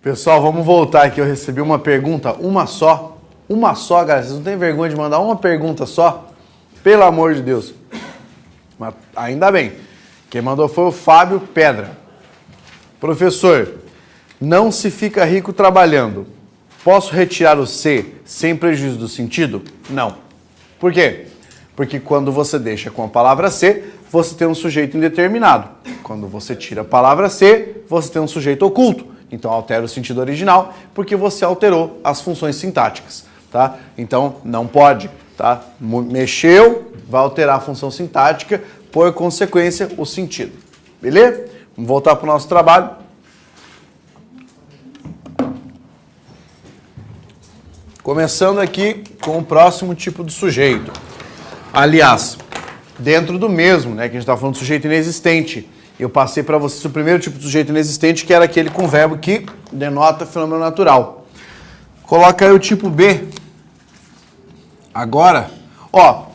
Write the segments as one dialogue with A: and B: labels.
A: Pessoal, vamos voltar aqui. Eu recebi uma pergunta, uma só, galera. Vocês não têm vergonha de mandar uma pergunta só? Pelo amor de Deus. Mas ainda bem. Quem mandou foi o Fábio Pedra. Professor, não se fica rico trabalhando. Posso retirar o C sem prejuízo do sentido? Não. Por quê? Porque quando você deixa com a palavra C, você tem um sujeito indeterminado. Quando você tira a palavra C, você tem um sujeito oculto. Então altera o sentido original, porque você alterou as funções sintáticas, tá? Então não pode, tá? Mexeu, vai alterar a função sintática, por consequência, o sentido. Beleza? Vamos voltar para o nosso trabalho. Começando aqui com o próximo tipo de sujeito. Aliás, dentro do mesmo, né, que a gente está falando de sujeito inexistente. Eu passei para vocês o primeiro tipo de sujeito inexistente, que era aquele com verbo que denota fenômeno natural. Coloca aí o tipo B. Agora, ó,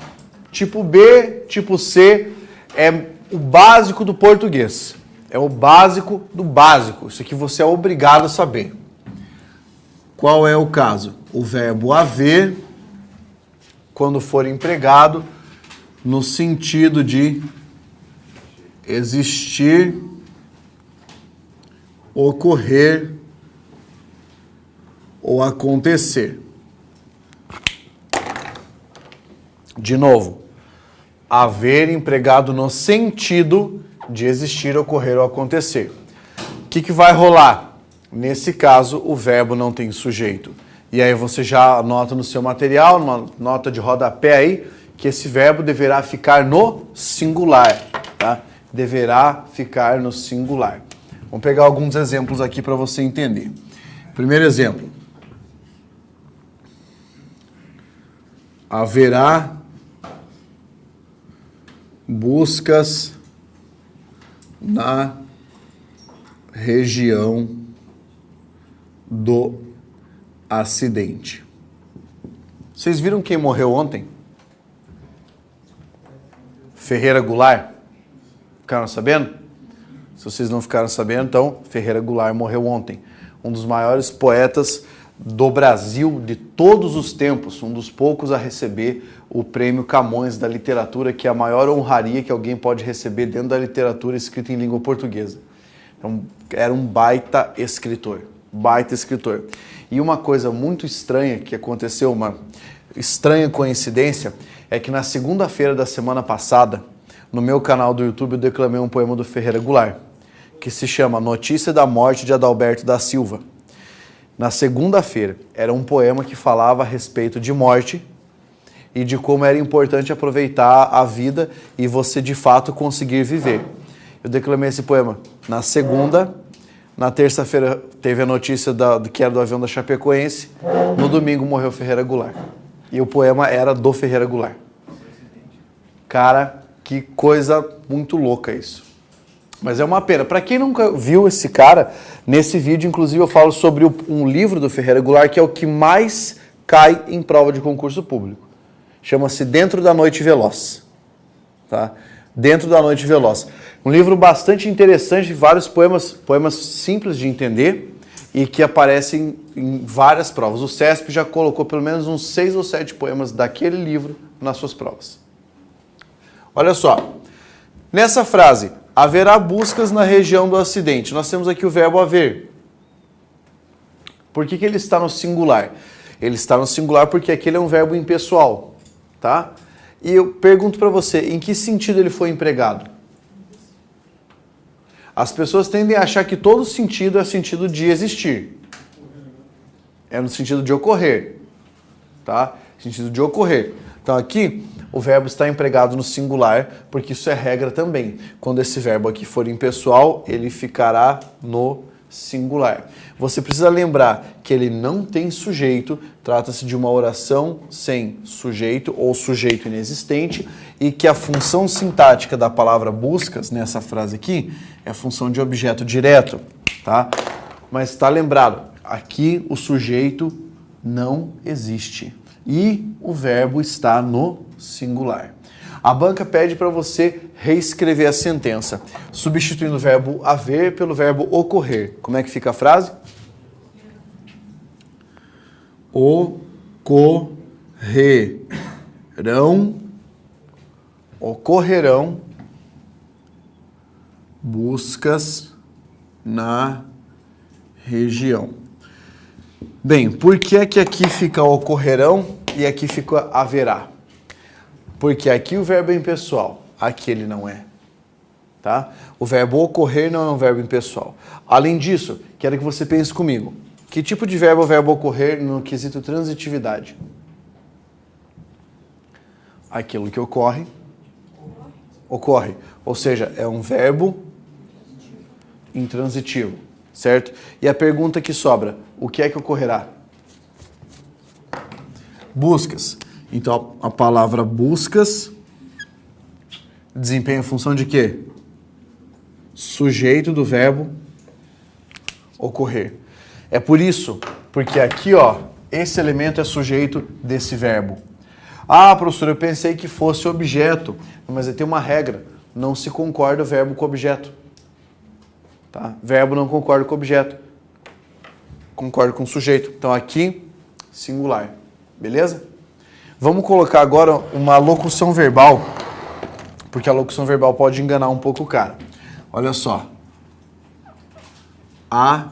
A: tipo B, tipo C é o básico do português. É o básico do básico. Isso aqui você é obrigado a saber. Qual é o caso? O verbo haver, quando for empregado no sentido de existir, ocorrer ou acontecer. De novo, haver empregado no sentido de existir, ocorrer ou acontecer. O que vai rolar? Nesse caso, o verbo não tem sujeito. E aí você já anota no seu material, numa nota de rodapé aí, que esse verbo deverá ficar no singular, tá? Deverá ficar no singular. Vamos pegar alguns exemplos aqui para você entender. Primeiro exemplo. Haverá buscas na região do acidente. Vocês viram quem morreu ontem? Ferreira Goulart. Ficaram sabendo? Se vocês não ficaram sabendo, então Ferreira Goulart morreu ontem. Um dos maiores poetas do Brasil de todos os tempos, um dos poucos a receber o prêmio Camões da literatura, que é a maior honraria que alguém pode receber dentro da literatura escrita em língua portuguesa. Então, era um baita escritor. Baita escritor. E uma coisa muito estranha que aconteceu, uma estranha coincidência, é que na segunda-feira da semana passada, no meu canal do YouTube, eu declamei um poema do Ferreira Goulart, que se chama Notícia da Morte de Adalberto da Silva. Na segunda-feira, era um poema que falava a respeito de morte e de como era importante aproveitar a vida e você, de fato, conseguir viver. Eu declamei esse poema na segunda. Na terça-feira teve a notícia que era do avião da Chapecoense. No domingo morreu Ferreira Goulart. E o poema era do Ferreira Goulart. Cara, que coisa muito louca isso. Mas é uma pena. Para quem nunca viu esse cara, nesse vídeo, inclusive, eu falo sobre um livro do Ferreira Goulart, que é o que mais cai em prova de concurso público. Chama-se Dentro da Noite Veloz. Tá? Dentro da Noite Veloz. Um livro bastante interessante, vários poemas simples de entender e que aparecem em várias provas. O CESP já colocou pelo menos uns 6 ou 7 poemas daquele livro nas suas provas. Olha só, nessa frase, haverá buscas na região do acidente. Nós temos aqui o verbo haver. Por que ele está no singular? Ele está no singular porque aquele é um verbo impessoal, tá? E eu pergunto para você, em que sentido ele foi empregado? As pessoas tendem a achar que todo sentido é sentido de existir. É no sentido de ocorrer, tá? Sentido de ocorrer. Então aqui, o verbo está empregado no singular, porque isso é regra também. Quando esse verbo aqui for impessoal, ele ficará no singular. Você precisa lembrar que ele não tem sujeito, trata-se de uma oração sem sujeito ou sujeito inexistente, e que a função sintática da palavra buscas, nessa frase aqui, é a função de objeto direto, tá? Mas está lembrado, aqui o sujeito não existe e o verbo está no singular. A banca pede para você reescrever a sentença, substituindo o verbo haver pelo verbo ocorrer. Como é que fica a frase? ocorrerão buscas na região. Bem, por que é que aqui fica ocorrerão e aqui fica haverá? Porque aqui o verbo é impessoal, aqui ele não é. Tá? O verbo ocorrer não é um verbo impessoal. Além disso, quero que você pense comigo. Que tipo de verbo é o verbo ocorrer no quesito transitividade? Aquilo que ocorre. Ou seja, é um verbo intransitivo, certo? E a pergunta que sobra, o que é que ocorrerá? Buscas. Então, a palavra buscas desempenha a função de quê? Sujeito do verbo ocorrer. É por isso, porque aqui, ó, esse elemento é sujeito desse verbo. Ah, professor, eu pensei que fosse objeto, mas tem uma regra, não se concorda verbo com objeto. Tá? Verbo não concorda com objeto, concorda com sujeito. Então aqui, singular. Beleza? Vamos colocar agora uma locução verbal, porque a locução verbal pode enganar um pouco o cara. Olha só. Há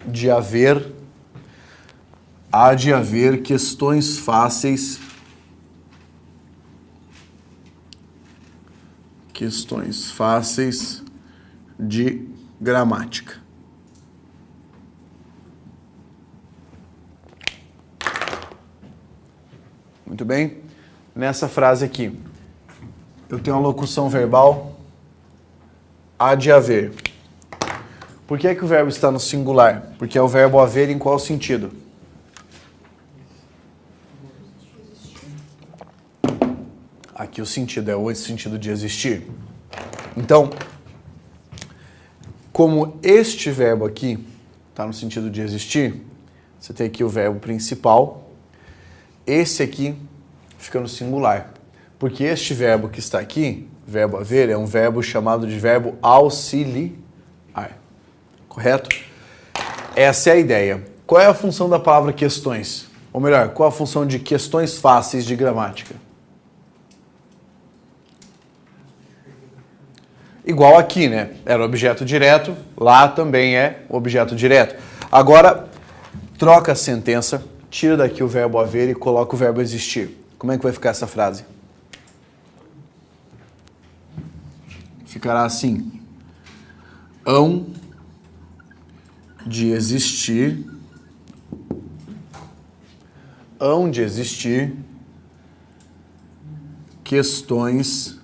A: de haver questões fáceis de gramática. Muito bem? Nessa frase aqui, eu tenho uma locução verbal, há de haver. Por que é que o verbo está no singular? Porque é o verbo haver em qual sentido? Aqui o sentido é o sentido de existir. Então, como este verbo aqui está no sentido de existir, você tem aqui o verbo principal. Esse aqui fica no singular, porque este verbo que está aqui, verbo haver, é um verbo chamado de verbo auxiliar. Correto? Essa é a ideia. Qual é a função da palavra questões? Ou melhor, qual a função de questões fáceis de gramática? Igual aqui, né? Era objeto direto, lá também é objeto direto. Agora, troca a sentença, tira daqui o verbo haver e coloca o verbo existir. Como é que vai ficar essa frase? Ficará assim. Hão de existir questões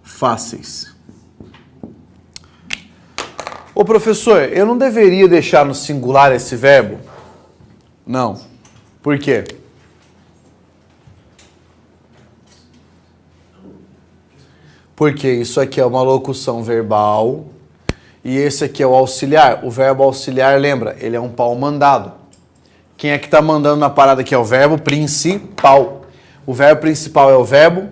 A: fáceis. Ô professor, eu não deveria deixar no singular esse verbo? Não. Por quê? Porque isso aqui é uma locução verbal e esse aqui é o auxiliar. O verbo auxiliar, lembra, ele é um pau mandado. Quem é que está mandando na parada aqui? É o verbo principal. O verbo principal é o verbo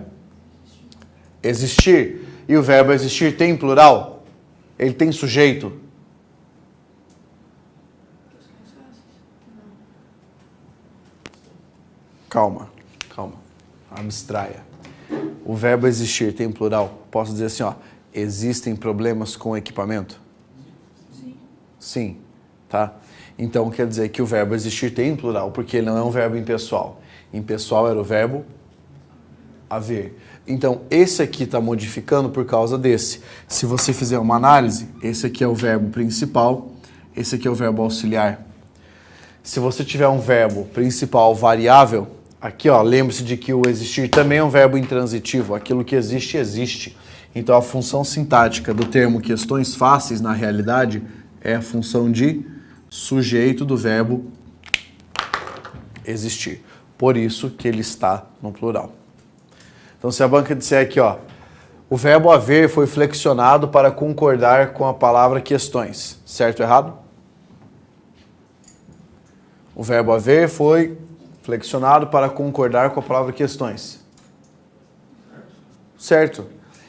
A: existir. E o verbo existir tem plural? Ele tem sujeito? Calma. Abstraia. O verbo existir tem plural? Posso dizer assim, ó, existem problemas com o equipamento? Sim, tá? Então quer dizer que o verbo existir tem plural, porque ele não é um verbo impessoal. Impessoal era o verbo haver. Então esse aqui está modificando por causa desse. Se você fizer uma análise, esse aqui é o verbo principal, esse aqui é o verbo auxiliar. Se você tiver um verbo principal variável, aqui ó, lembre-se de que o existir também é um verbo intransitivo. Aquilo que existe, existe. Então a função sintática do termo questões fáceis, na realidade, é a função de sujeito do verbo existir. Por isso que ele está no plural. Então se a banca disser aqui, ó, o verbo haver foi flexionado para concordar com a palavra questões. Certo ou errado? O verbo haver foi flexionado para concordar com a palavra questões. Certo.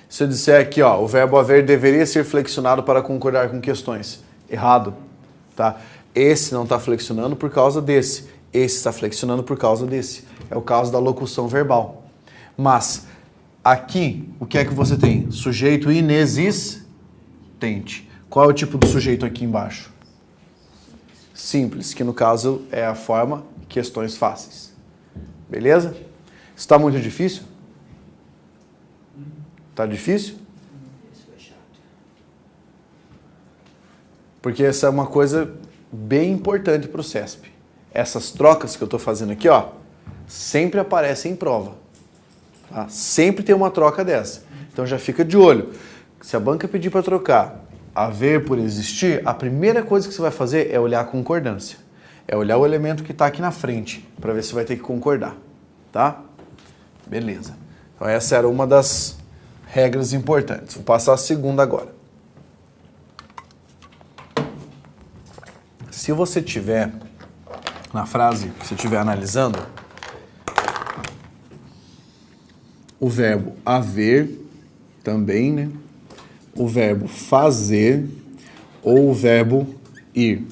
A: Se eu disser aqui, ó, o verbo haver deveria ser flexionado para concordar com questões. Errado. Tá? Esse não está flexionando por causa desse. Esse está flexionando por causa desse. É o caso da locução verbal. Mas aqui, o que é que você tem? Sujeito inexistente. Qual é o tipo do sujeito aqui embaixo? Simples, que no caso é a forma questões fáceis. Beleza? Está muito difícil? Está difícil? Porque essa é uma coisa bem importante para o CESP. Essas trocas que eu estou fazendo aqui, ó, sempre aparecem em prova. Tá? Sempre tem uma troca dessa. Então já fica de olho. Se a banca pedir para trocar haver por existir, a primeira coisa que você vai fazer é olhar a concordância. É olhar o elemento que está aqui na frente, para ver se vai ter que concordar. Tá? Beleza. Então essa era uma das regras importantes. Vou passar a segunda agora. Se você tiver, na frase que você estiver analisando, o verbo haver também, né? O verbo fazer ou o verbo ir.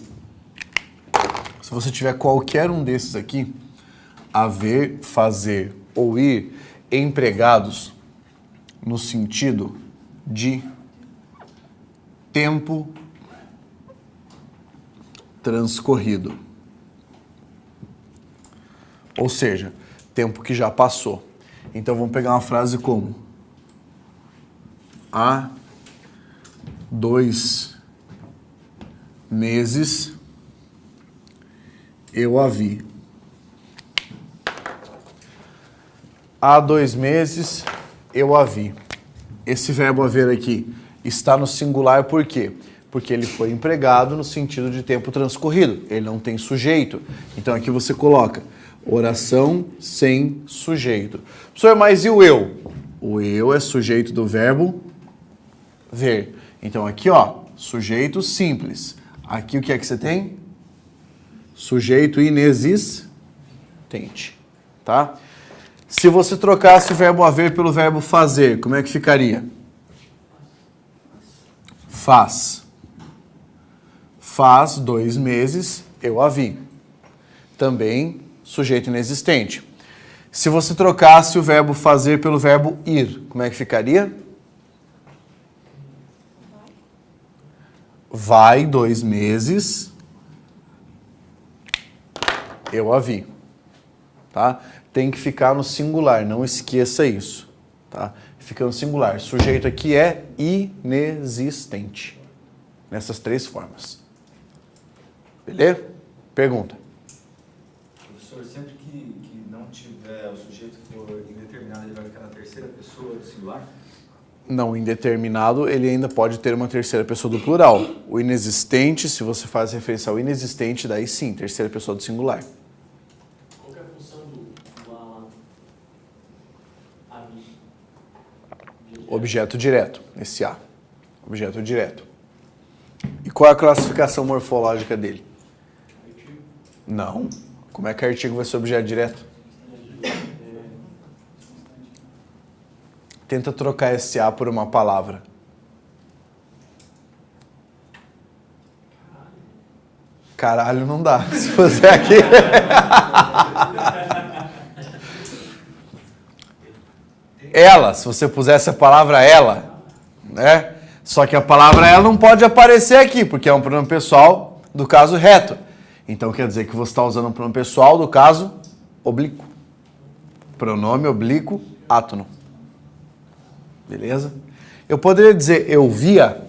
A: Se você tiver qualquer um desses aqui, haver, fazer ou ir, empregados no sentido de tempo transcorrido. Ou seja, tempo que já passou. Então vamos pegar uma frase como: há 2 meses eu a vi. Há 2 meses eu a vi. Esse verbo haver aqui está no singular por quê? Porque ele foi empregado no sentido de tempo transcorrido. Ele não tem sujeito. Então aqui você coloca oração sem sujeito. Professor, mas e o eu? O eu é sujeito do verbo ver. Então aqui, ó, sujeito simples. Aqui o que é que você tem? Sujeito inexistente, tá? Se você trocasse o verbo haver pelo verbo fazer, como é que ficaria? Faz. Faz 2 meses eu a vi. Também sujeito inexistente. Se você trocasse o verbo fazer pelo verbo ir, como é que ficaria? Vai 2 meses eu a vi. Tá? Tem que ficar no singular, não esqueça isso. Tá? Fica no singular. Sujeito aqui é inexistente. Nessas 3 formas. Beleza? Pergunta.
B: Professor, sempre que não tiver o sujeito for indeterminado, ele vai ficar na terceira pessoa do singular?
A: Não, indeterminado, ele ainda pode ter uma terceira pessoa do plural. O inexistente, se você faz referência ao inexistente, daí sim, terceira pessoa do singular.
C: Qual que é a função do a mim?
A: Objeto direto, esse A. Objeto direto. E qual é a classificação morfológica dele? Não. Como é que artigo vai ser objeto direto? Tenta trocar esse A por uma palavra. Caralho não dá. Se você aqui... Ela, se você pusesse a palavra ela, né? Só que a palavra ela não pode aparecer aqui, porque é um pronome pessoal do caso reto. Então quer dizer que você está usando um pronome pessoal do caso oblíquo. Pronome oblíquo átono. Beleza? Eu poderia dizer eu via?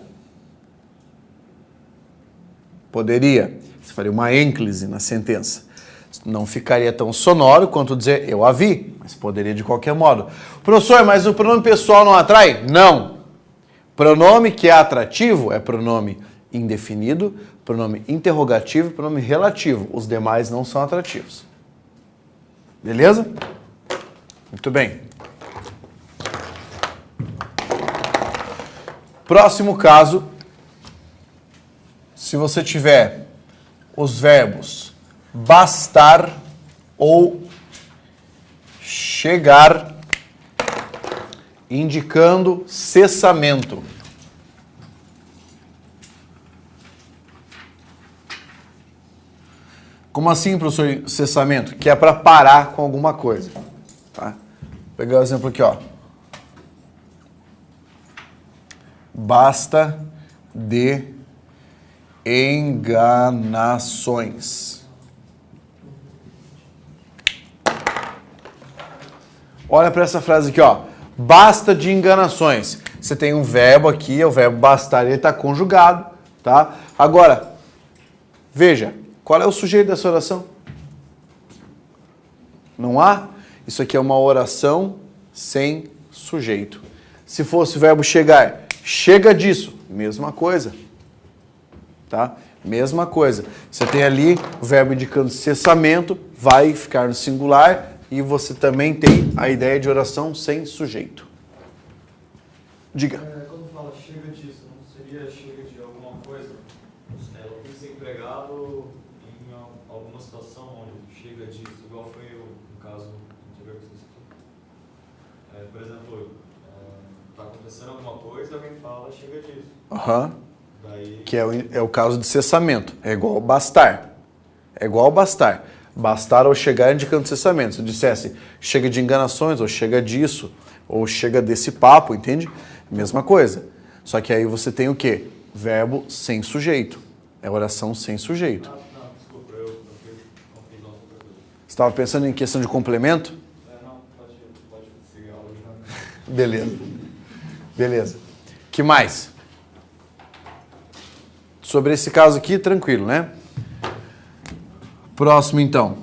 A: Poderia. Você faria uma ênclise na sentença. Não ficaria tão sonoro quanto dizer eu a vi, mas poderia de qualquer modo. Professor, mas o pronome pessoal não atrai? Não. Pronome que é atrativo é pronome indefinido, pronome interrogativo e pronome relativo. Os demais não são atrativos. Beleza? Muito bem. Próximo caso, se você tiver os verbos bastar ou chegar, indicando cessamento. Como assim, professor, cessamento? Que é para parar com alguma coisa. Tá? Vou pegar o exemplo aqui, ó. Basta de enganações. Olha para essa frase aqui, ó. Basta de enganações. Você tem um verbo aqui, é o verbo bastar, ele está conjugado, tá? Agora, veja, qual é o sujeito dessa oração? Não há? Isso aqui é uma oração sem sujeito. Se fosse o verbo chegar, chega disso, mesma coisa. Tá? Mesma coisa. Você tem ali o verbo indicando cessamento, vai ficar no singular e você também tem a ideia de oração sem sujeito. Diga.
D: Quando fala chega disso, não seria chega de alguma coisa? Eu fui desempregado em alguma situação onde chega disso, igual foi no caso anterior que você citou. Por exemplo, está acontecendo alguma coisa e alguém fala chega disso.
A: Aham.
D: Daí...
A: Que é o caso de cessamento. É igual ao bastar. É igual ao bastar. Bastar ou chegar indicando cessamento. Se eu dissesse chega de enganações, ou chega disso, ou chega desse papo, entende? Mesma coisa. Só que aí você tem o quê? Verbo sem sujeito. É oração sem sujeito.
D: Não, desculpa, eu fiz outra coisa.
A: Você estava pensando em questão de complemento?
D: Não, pode seguir a aula de nada.
A: Beleza. Beleza. Que mais? Sobre esse caso aqui, tranquilo, né? Próximo, então.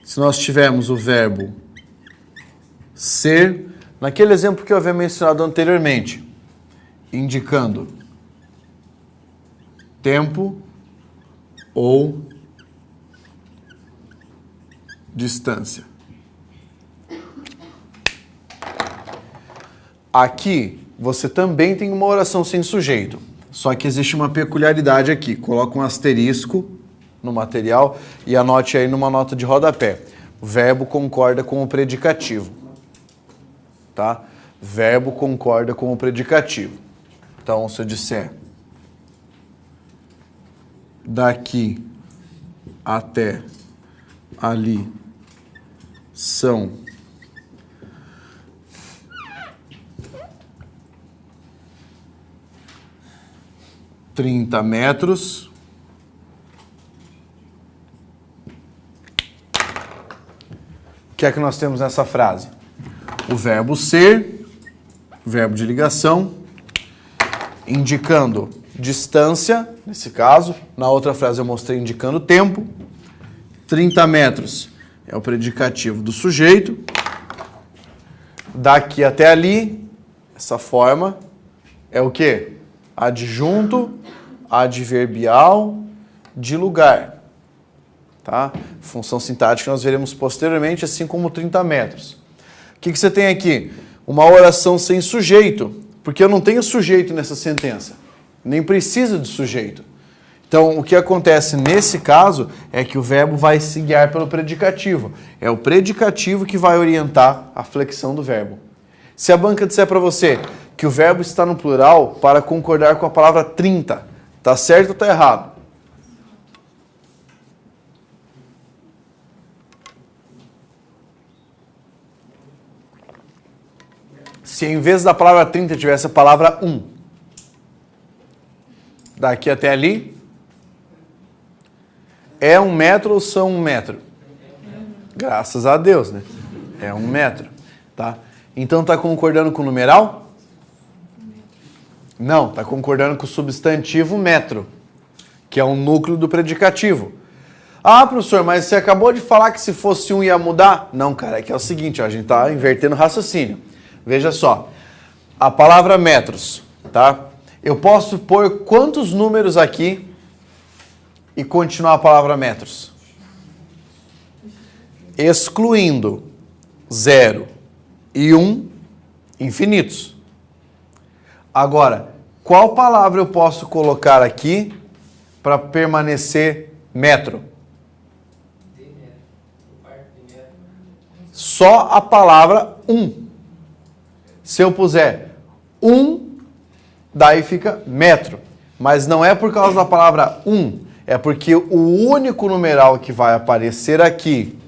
A: Se nós tivermos o verbo ser, naquele exemplo que eu havia mencionado anteriormente, indicando tempo ou distância. Aqui, você também tem uma oração sem sujeito. Só que existe uma peculiaridade aqui. Coloca um asterisco no material e anote aí numa nota de rodapé. O verbo concorda com o predicativo. Tá? Verbo concorda com o predicativo. Então, se eu disser daqui até ali são 30 metros. O que é que nós temos nessa frase? O verbo ser, verbo de ligação, indicando distância, nesse caso. Na outra frase eu mostrei indicando tempo. 30 metros é o predicativo do sujeito. Daqui até ali, essa forma, é o quê? Adjunto, adverbial, de lugar. Tá? Função sintática nós veremos posteriormente, assim como 30 metros. O que você tem aqui? Uma oração sem sujeito, porque eu não tenho sujeito nessa sentença. Nem preciso de sujeito. Então, o que acontece nesse caso é que o verbo vai se guiar pelo predicativo. É o predicativo que vai orientar a flexão do verbo. Se a banca disser para você que o verbo está no plural para concordar com a palavra 30, tá certo ou tá errado? Se em vez da palavra 30 tivesse a palavra 1, daqui até ali, é 1 metro ou são 1 metro? Graças a Deus, né? É 1 metro, tá? Então tá concordando com o numeral? Não, tá concordando com o substantivo metro, que é o núcleo do predicativo. Ah, professor, mas você acabou de falar que se fosse 1 ia mudar? Não, cara, é que é o seguinte, ó, a gente tá invertendo o raciocínio. Veja só, a palavra metros, tá? Eu posso pôr quantos números aqui e continuar a palavra metros? Excluindo 0 e 1, infinitos. Agora, qual palavra eu posso colocar aqui para permanecer metro? Só a palavra 1. Se eu puser 1, daí fica metro. Mas não é por causa da palavra 1. É porque o único numeral que vai aparecer aqui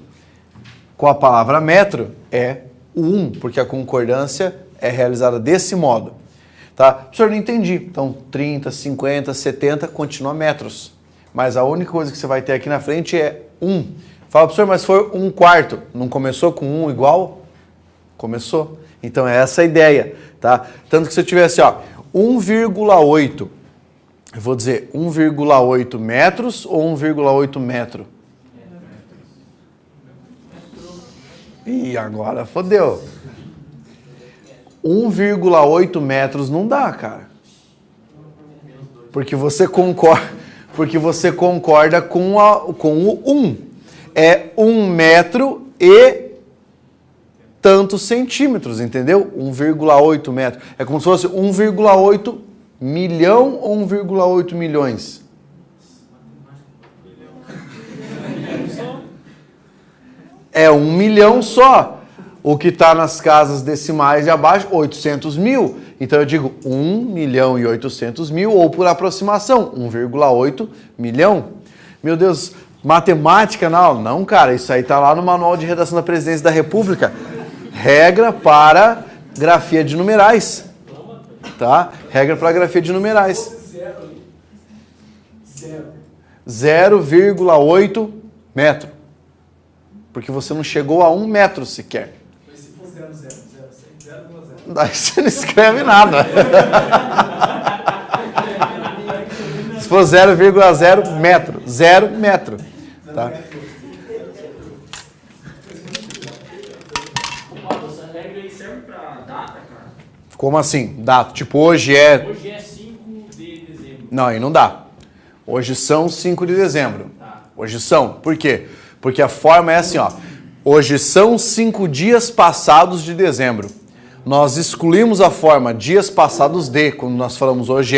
A: com a palavra metro é o 1, porque a concordância é realizada desse modo. Tá? Professor, não entendi. Então, 30, 50, 70, continua metros. Mas a única coisa que você vai ter aqui na frente é 1. Fala, professor, mas foi 1/4. Não começou com 1 igual? Começou. Então, é essa a ideia. Tá? Tanto que se eu tivesse 1,8, eu vou dizer 1,8 metros ou 1,8 metro? Ih, agora fodeu. 1,8 metros não dá, cara. Porque você concorda com o 1. É 1 metro e tantos centímetros, entendeu? 1,8 metros. É como se fosse 1,8 milhão ou 1,8 milhões? É 1 milhão só. O que está nas casas decimais e abaixo, 800 mil. Então eu digo 1 milhão e 800 mil, ou por aproximação, 1,8 milhão. Meu Deus, matemática na aula? Não, cara, isso aí está lá no Manual de Redação da Presidência da República. Regra para grafia de numerais. Tá? Regra para grafia de numerais. 0,8 metro. Porque você não chegou a 1 metro sequer.
B: Mas se for 0,0,
A: Daí você não escreve nada. Se for 0,0 metro. 0 metro. Tá?
C: Essa regra aí serve pra data, cara?
A: Como assim? Data. Tipo, hoje é...
C: Hoje é 5 de dezembro.
A: Não, aí não dá. Hoje são 5 de dezembro.
C: Tá.
A: Hoje são. Por quê? Porque a forma é assim, ó. Hoje são 5 dias passados de dezembro. Nós excluímos a forma dias passados de, quando nós falamos hoje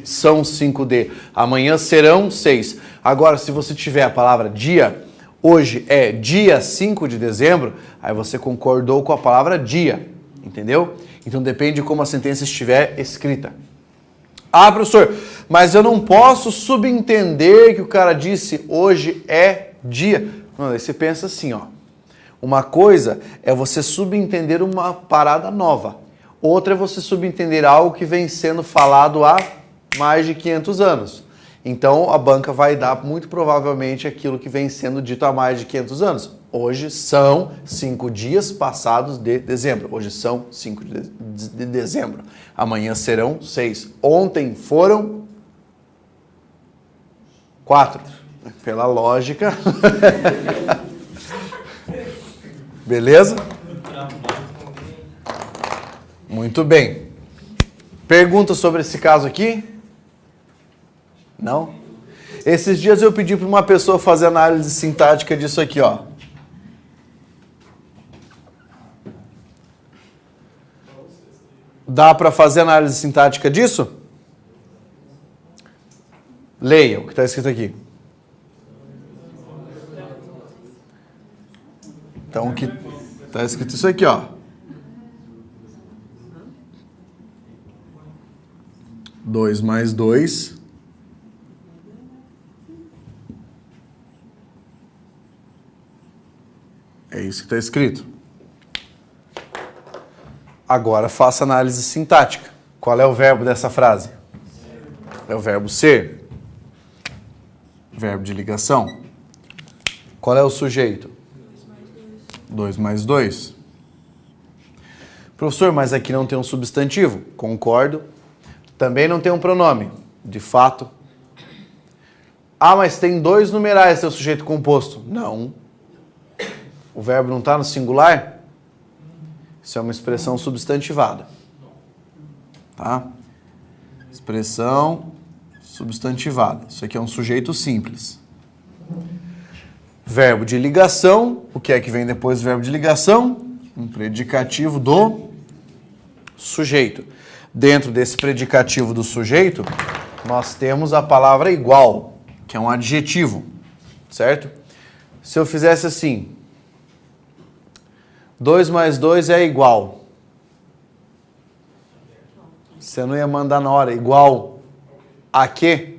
A: são 5 de, amanhã serão 6. Agora, se você tiver a palavra dia, hoje é dia 5 de dezembro, aí você concordou com a palavra dia, entendeu? Então depende de como a sentença estiver escrita. Ah, professor, mas eu não posso subentender que o cara disse hoje é dia. Não, aí você pensa assim, ó. Uma coisa é você subentender uma parada nova. Outra é você subentender algo que vem sendo falado há mais de 500 anos. Então, a banca vai dar, muito provavelmente, aquilo que vem sendo dito há mais de 500 anos. Hoje são 5 dias passados de dezembro. Hoje são 5 de dezembro. Amanhã serão 6. Ontem foram 4. Pela lógica... Beleza? Muito bem. Pergunta sobre esse caso aqui? Não? Esses dias eu pedi para uma pessoa fazer análise sintática disso aqui, ó. Dá para fazer análise sintática disso? Leia o que está escrito aqui. Então, o que está escrito isso aqui, ó. 2 mais 2. É isso que está escrito. Agora, faça análise sintática. Qual é o verbo dessa frase? É o verbo ser. Verbo de ligação. Qual é o sujeito? 2 mais 2. Professor, mas aqui não tem um substantivo. Concordo. Também não tem um pronome. De fato. Ah, mas tem 2 numerais, seu sujeito composto. Não. O verbo não está no singular? Isso é uma expressão substantivada. Tá? Expressão substantivada. Isso aqui é um sujeito simples. Verbo de ligação, o que é que vem depois do verbo de ligação? Um predicativo do sujeito. Dentro desse predicativo do sujeito, nós temos a palavra igual, que é um adjetivo, certo? Se eu fizesse assim, 2 mais 2 é igual. Você não ia mandar na hora, igual a quê?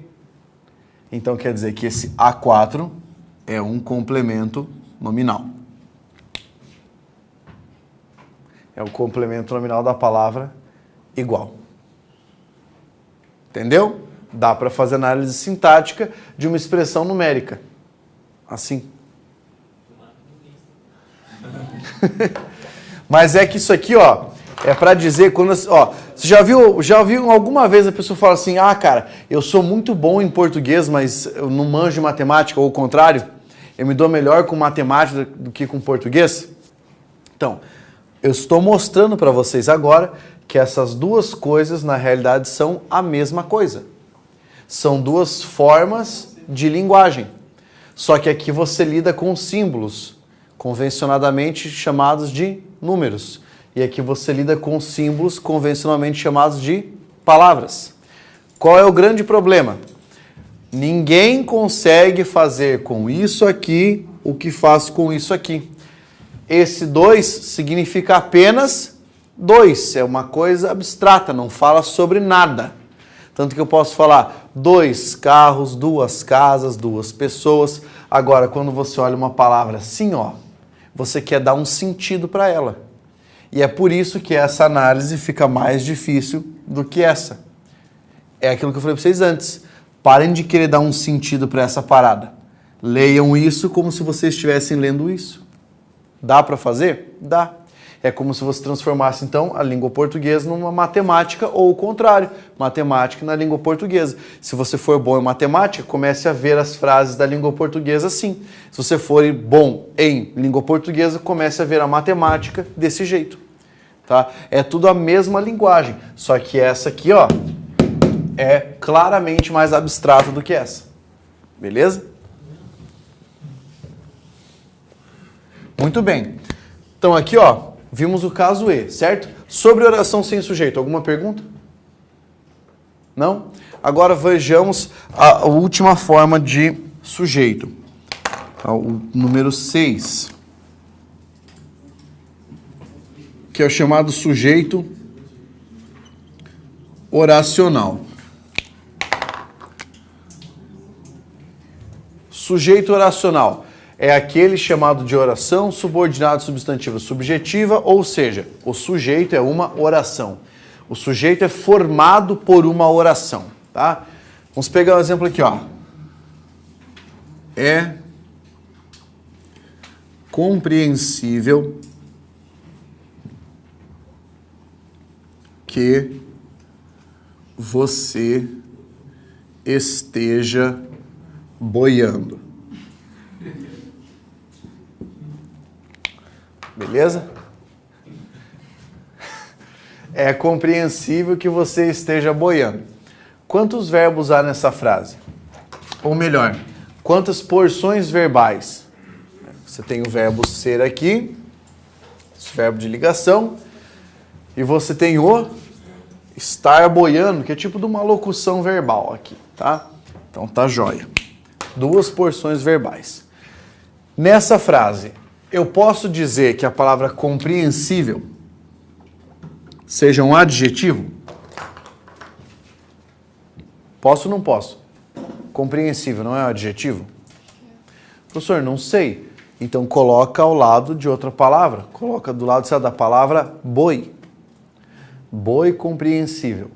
A: Então quer dizer que esse A4 é um complemento nominal. É o complemento nominal da palavra igual. Entendeu? Dá para fazer análise sintática de uma expressão numérica. Assim. Mas é que isso aqui, ó, é para dizer quando, ó, você já viu alguma vez a pessoa falar assim: "Ah, cara, eu sou muito bom em português, mas eu não manjo de matemática", ou o contrário, eu me dou melhor com matemática do que com português? Então, eu estou mostrando para vocês agora que essas duas coisas na realidade são a mesma coisa. São duas formas de linguagem. Só que aqui você lida com símbolos, convencionadamente chamados de números. E aqui você lida com símbolos convencionalmente chamados de palavras. Qual é o grande problema? Ninguém consegue fazer com isso aqui o que faz com isso aqui. Esse 2 significa apenas 2. É uma coisa abstrata, não fala sobre nada. Tanto que eu posso falar 2 carros, 2 casas, 2 pessoas. Agora, quando você olha uma palavra assim, ó, você quer dar um sentido para ela. E é por isso que essa análise fica mais difícil do que essa. É aquilo que eu falei para vocês antes. Parem de querer dar um sentido para essa parada. Leiam isso como se vocês estivessem lendo isso. Dá para fazer? Dá. É como se você transformasse, então, a língua portuguesa numa matemática ou o contrário, matemática na língua portuguesa. Se você for bom em matemática, comece a ver as frases da língua portuguesa assim. Se você for bom em língua portuguesa, comece a ver a matemática desse jeito. Tá? É tudo a mesma linguagem, só que essa aqui, ó, é claramente mais abstrata do que essa. Beleza? Muito bem. Então aqui, ó, vimos o caso E, certo? Sobre oração sem sujeito, alguma pergunta? Não? Agora vejamos a última forma de sujeito. O número 6. Que é o chamado sujeito oracional. Sujeito oracional é aquele chamado de oração subordinada substantiva subjetiva, ou seja, o sujeito é uma oração. O sujeito é formado por uma oração, tá? Vamos pegar um exemplo aqui, ó. É compreensível que você esteja boiando. Beleza? É compreensível que você esteja boiando. Quantos verbos há nessa frase? Ou melhor, quantas porções verbais? Você tem o verbo ser aqui, esse verbo de ligação, e você tem o estar boiando, que é tipo de uma locução verbal aqui, tá? Então tá jóia. 2 porções verbais. Nessa frase, eu posso dizer que a palavra compreensível seja um adjetivo? Posso ou não posso? Compreensível não é um adjetivo? Professor, não sei. Então coloca ao lado de outra palavra. Coloca do lado, sabe, da palavra boi. Boi compreensível.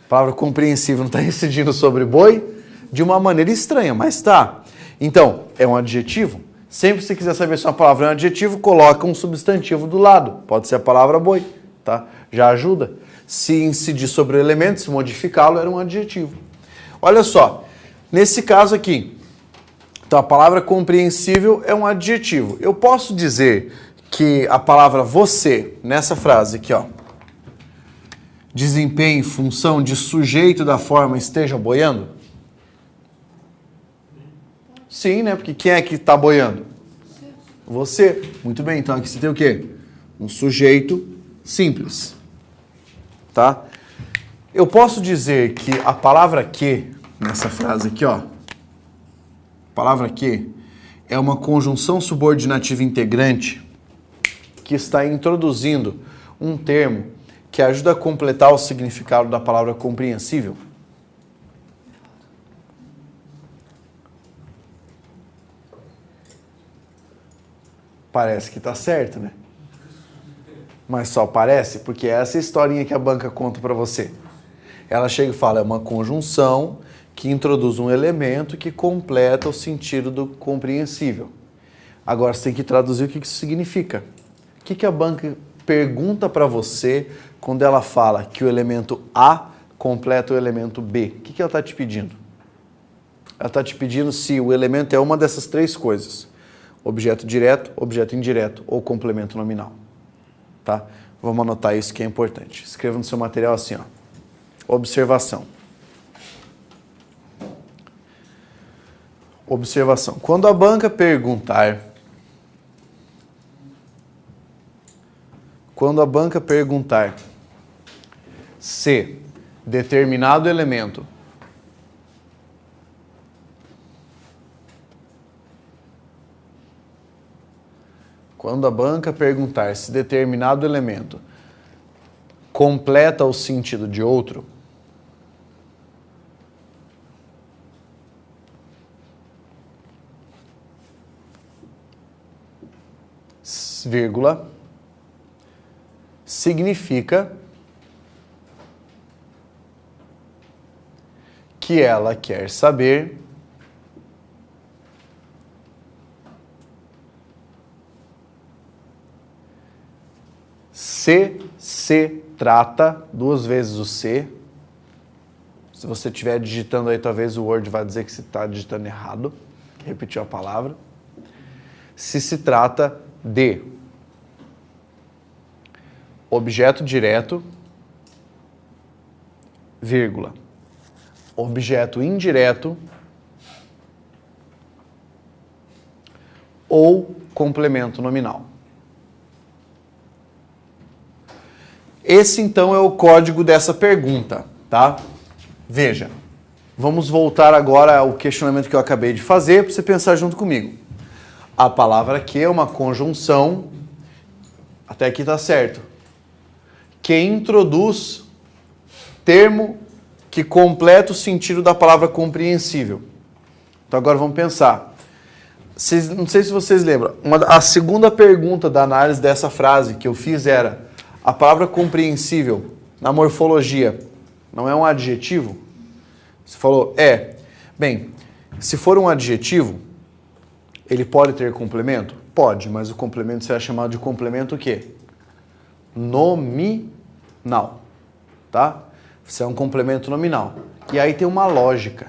A: A palavra compreensível não está incidindo sobre boi de uma maneira estranha, mas tá. Então, é um adjetivo? Sempre que você quiser saber se uma palavra é um adjetivo, coloca um substantivo do lado. Pode ser a palavra boi, tá? Já ajuda. Se incidir sobre o elemento, se modificá-lo, era um adjetivo. Olha só, nesse caso aqui, então a palavra compreensível é um adjetivo. Eu posso dizer que a palavra você, nessa frase aqui, ó, desempenhe função de sujeito da forma esteja boiando? Sim, né? Porque quem é que está boiando? Você. Muito bem, então aqui você tem o quê? Um sujeito simples. Tá? Eu posso dizer que a palavra que, nessa frase aqui, ó, a palavra que é uma conjunção subordinativa integrante que está introduzindo um termo que ajuda a completar o significado da palavra compreensível. Parece que tá certo, né? Mas só parece, porque essa é a historinha que a banca conta para você. Ela chega e fala, é uma conjunção que introduz um elemento que completa o sentido do compreensível. Agora você tem que traduzir o que isso significa. O que a banca pergunta para você quando ela fala que o elemento A completa o elemento B? O que ela está te pedindo? Ela está te pedindo se o elemento é uma dessas três coisas. Objeto direto, objeto indireto ou complemento nominal. Tá? Vamos anotar isso que é importante. Escreva no seu material assim, ó. Observação. Observação. Quando a banca perguntar se determinado elemento completa o sentido de outro, vírgula, significa que ela quer saber se trata, duas vezes o se. Se você estiver digitando aí, talvez o Word vai dizer que você está digitando errado, que repetiu a palavra. Se trata de objeto direto, vírgula, objeto indireto ou complemento nominal. Esse, então, é o código dessa pergunta, tá? Veja, vamos voltar agora ao questionamento que eu acabei de fazer para você pensar junto comigo. A palavra que é uma conjunção, até aqui tá certo, que introduz termo que completa o sentido da palavra compreensível. Então agora vamos pensar. Não sei se vocês lembram, a segunda pergunta da análise dessa frase que eu fiz era: a palavra compreensível, na morfologia, não é um adjetivo? Você falou, é. Bem, se for um adjetivo, ele pode ter complemento? Pode, mas o complemento será chamado de complemento o quê? Nominal, tá? Isso é um complemento nominal. E aí tem uma lógica.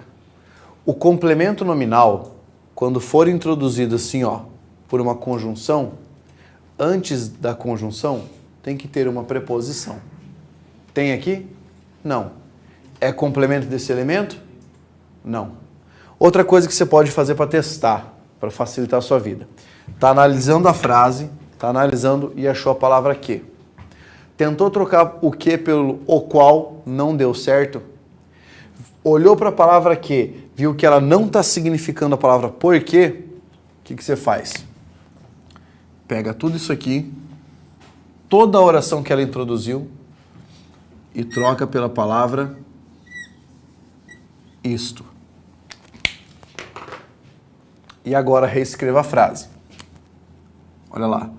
A: O complemento nominal, quando for introduzido assim, ó, por uma conjunção, antes da conjunção, tem que ter uma preposição. Tem aqui? Não. É complemento desse elemento? Não. Outra coisa que você pode fazer para testar, para facilitar a sua vida. Está analisando a frase, está analisando e achou a palavra que. Tentou trocar o que pelo o qual, não deu certo. Olhou para a palavra que, viu que ela não está significando a palavra porque, o que você faz? Pega tudo isso aqui, toda a oração que ela introduziu e troca pela palavra isto. E agora reescreva a frase. Olha lá.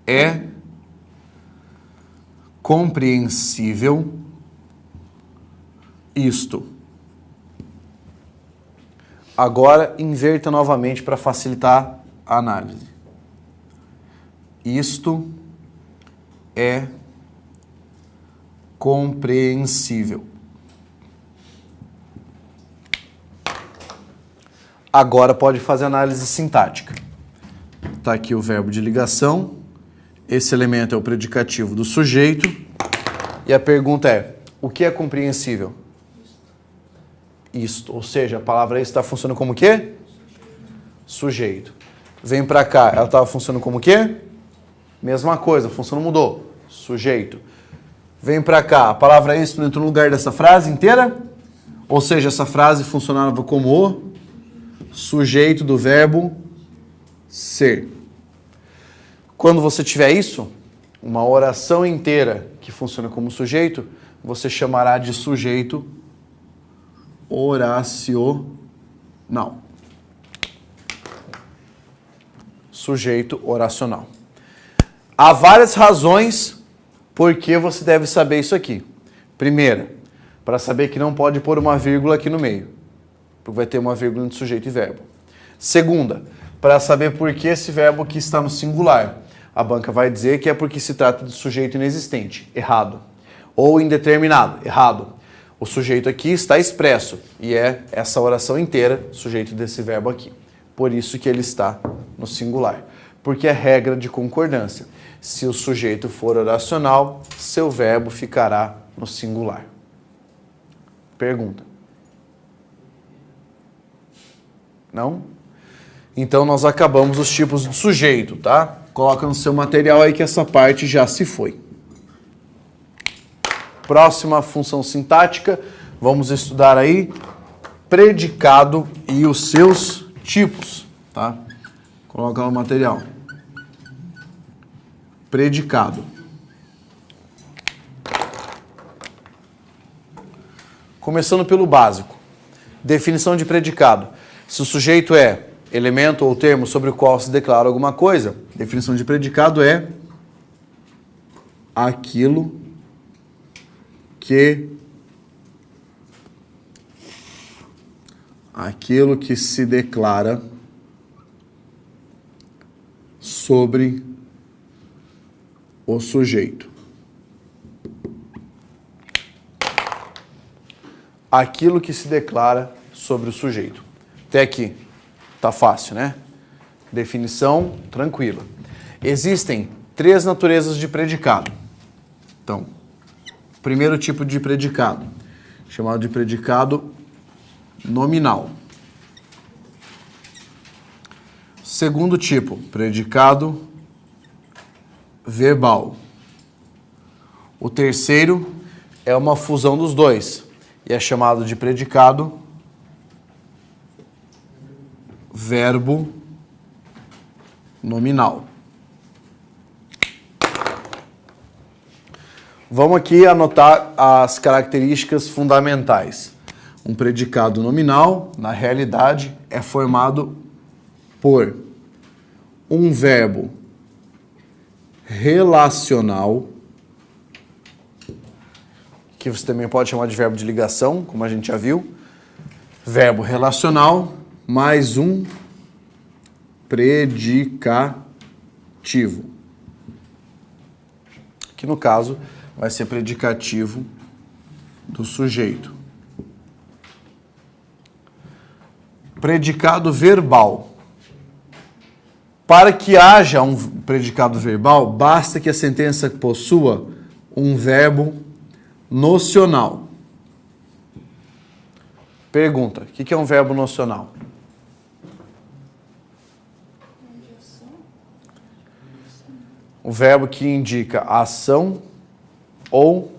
A: É compreensível isto. Agora inverta novamente para facilitar a análise. Isto é compreensível. Agora pode fazer análise sintática. Está aqui o verbo de ligação. Esse elemento é o predicativo do sujeito. E a pergunta é, o que é compreensível? Isto. Ou seja, a palavra está funcionando como o quê? Sujeito. Vem para cá, ela estava funcionando como o quê? Mesma coisa, a função não mudou. Sujeito. Vem para cá, a palavra isso não entrou no lugar dessa frase inteira? Ou seja, essa frase funcionava como o sujeito do verbo ser. Quando você tiver isso, uma oração inteira que funciona como sujeito, você chamará de sujeito oracional. sujeito oracional. Há várias razões por que você deve saber isso aqui. Primeira, para saber que não pode pôr uma vírgula aqui no meio, porque vai ter uma vírgula entre sujeito e verbo. Segunda, para saber por que esse verbo aqui está no singular. A banca vai dizer que é porque se trata de sujeito inexistente, errado. Ou indeterminado, errado. O sujeito aqui está expresso e é essa oração inteira sujeito desse verbo aqui. Por isso que ele está no singular. Porque é regra de concordância. Se o sujeito for oracional, seu verbo ficará no singular. Pergunta. Não? Então nós acabamos os tipos de sujeito, tá? Coloca no seu material aí que essa parte já se foi. Próxima função sintática, vamos estudar aí predicado e os seus tipos, tá? Coloca no material. Predicado. Começando pelo básico. Definição de predicado. Se o sujeito é elemento ou termo sobre o qual se declara alguma coisa, definição de predicado é aquilo que se declara sobre o sujeito. Aquilo que se declara sobre o sujeito. Até aqui. Tá fácil, né? Definição tranquila. Existem 3 naturezas de predicado. Então, primeiro tipo de predicado, chamado de predicado nominal. Segundo tipo, predicado verbal. O terceiro é uma fusão dos dois e é chamado de predicado verbo nominal. Vamos aqui anotar as características fundamentais. Um predicado nominal, na realidade, é formado por um verbo relacional, que você também pode chamar de verbo de ligação, como a gente já viu. Verbo relacional mais um predicativo. Que no caso vai ser predicativo do sujeito. Predicado verbal. Para que haja um predicado verbal, basta que a sentença possua um verbo nocional. Pergunta: o que é um verbo nocional? O verbo que indica ação ou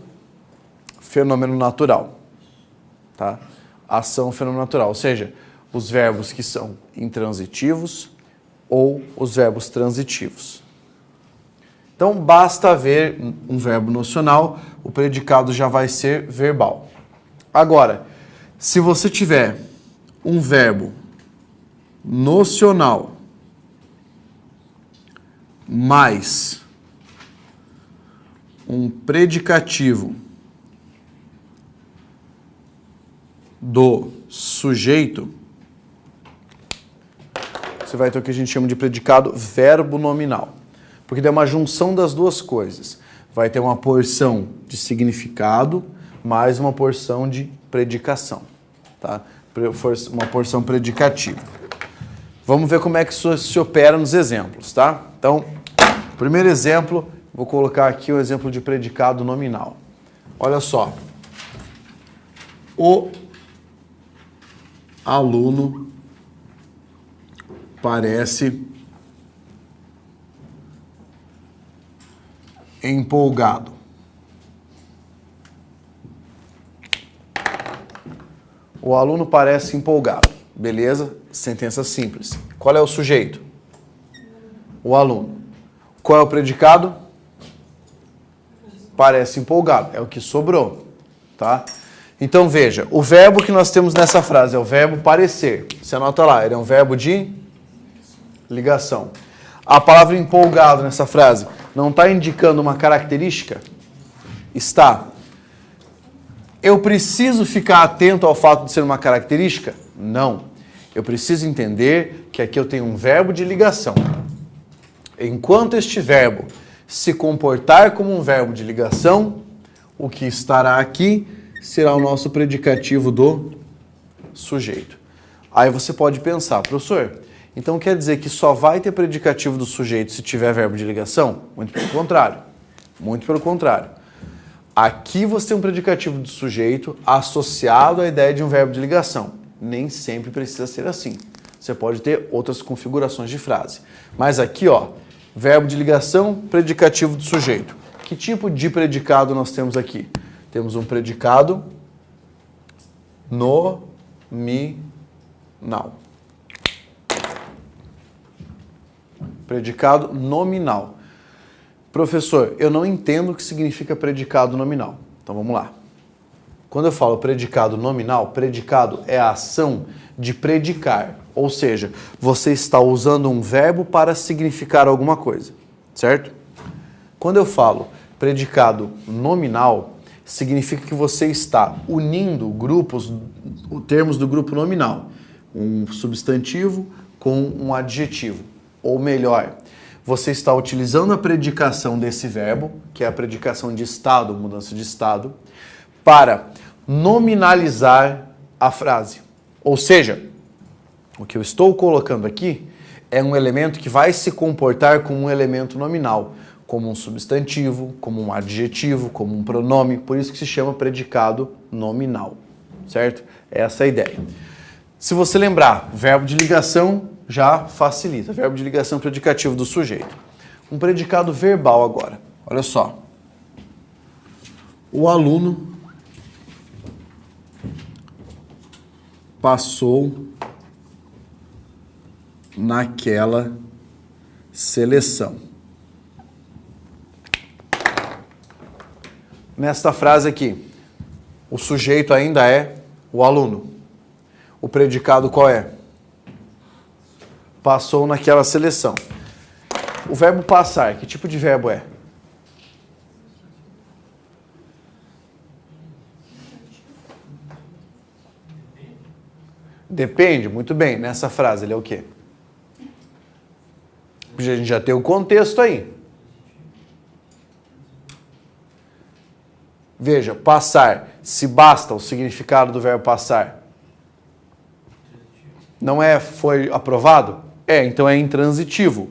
A: fenômeno natural. Tá? Ação, fenômeno natural. Ou seja, os verbos que são intransitivos ou os verbos transitivos. Então, basta haver um verbo nocional, o predicado já vai ser verbal. Agora, se você tiver um verbo nocional mais um predicativo do sujeito, você vai ter o que a gente chama de predicado verbo nominal. Porque é uma junção das duas coisas. Vai ter uma porção de significado mais uma porção de predicação. Tá? Uma porção predicativa. Vamos ver como é que isso se opera nos exemplos, tá? Então, primeiro exemplo, vou colocar aqui o exemplo de predicado nominal. Olha só. O aluno parece empolgado. O aluno parece empolgado. Beleza? Sentença simples. Qual é o sujeito? O aluno. Qual é o predicado? Parece empolgado. É o que sobrou. Tá? Então veja, o verbo que nós temos nessa frase é o verbo parecer. Você anota lá, ele é um verbo de ligação. A palavra empolgado nessa frase não está indicando uma característica? Está. Eu preciso ficar atento ao fato de ser uma característica? Não. Eu preciso entender que aqui eu tenho um verbo de ligação. Enquanto este verbo se comportar como um verbo de ligação, o que estará aqui será o nosso predicativo do sujeito. Aí você pode pensar, professor, então quer dizer que só vai ter predicativo do sujeito se tiver verbo de ligação? Muito pelo contrário. Muito pelo contrário. Aqui você tem um predicativo do sujeito associado à ideia de um verbo de ligação. Nem sempre precisa ser assim. Você pode ter outras configurações de frase. Mas aqui, ó, verbo de ligação, predicativo do sujeito. Que tipo de predicado nós temos aqui? Temos um predicado nominal. Predicado nominal. Professor, eu não entendo o que significa predicado nominal. Então vamos lá. Quando eu falo predicado nominal, predicado é a ação de predicar. Ou seja, você está usando um verbo para significar alguma coisa, certo? Quando eu falo predicado nominal, significa que você está unindo grupos, termos do grupo nominal, um substantivo com um adjetivo. Ou melhor, você está utilizando a predicação desse verbo, que é a predicação de estado, mudança de estado, para nominalizar a frase. Ou seja, o que eu estou colocando aqui é um elemento que vai se comportar como um elemento nominal, como um substantivo, como um adjetivo, como um pronome, por isso que se chama predicado nominal, certo? Essa é a ideia. Se você lembrar, verbo de ligação já facilita, verbo de ligação predicativo do sujeito. Um predicado verbal agora, olha só. O aluno passou naquela seleção. Nesta frase aqui, o sujeito ainda é o aluno. O predicado qual é? Passou naquela seleção. O verbo passar, que tipo de verbo é? Depende, muito bem. Nessa frase ele é o quê? A gente já tem o contexto aí. Veja, passar. Se basta o significado do verbo passar. Não é foi aprovado? É, então é intransitivo.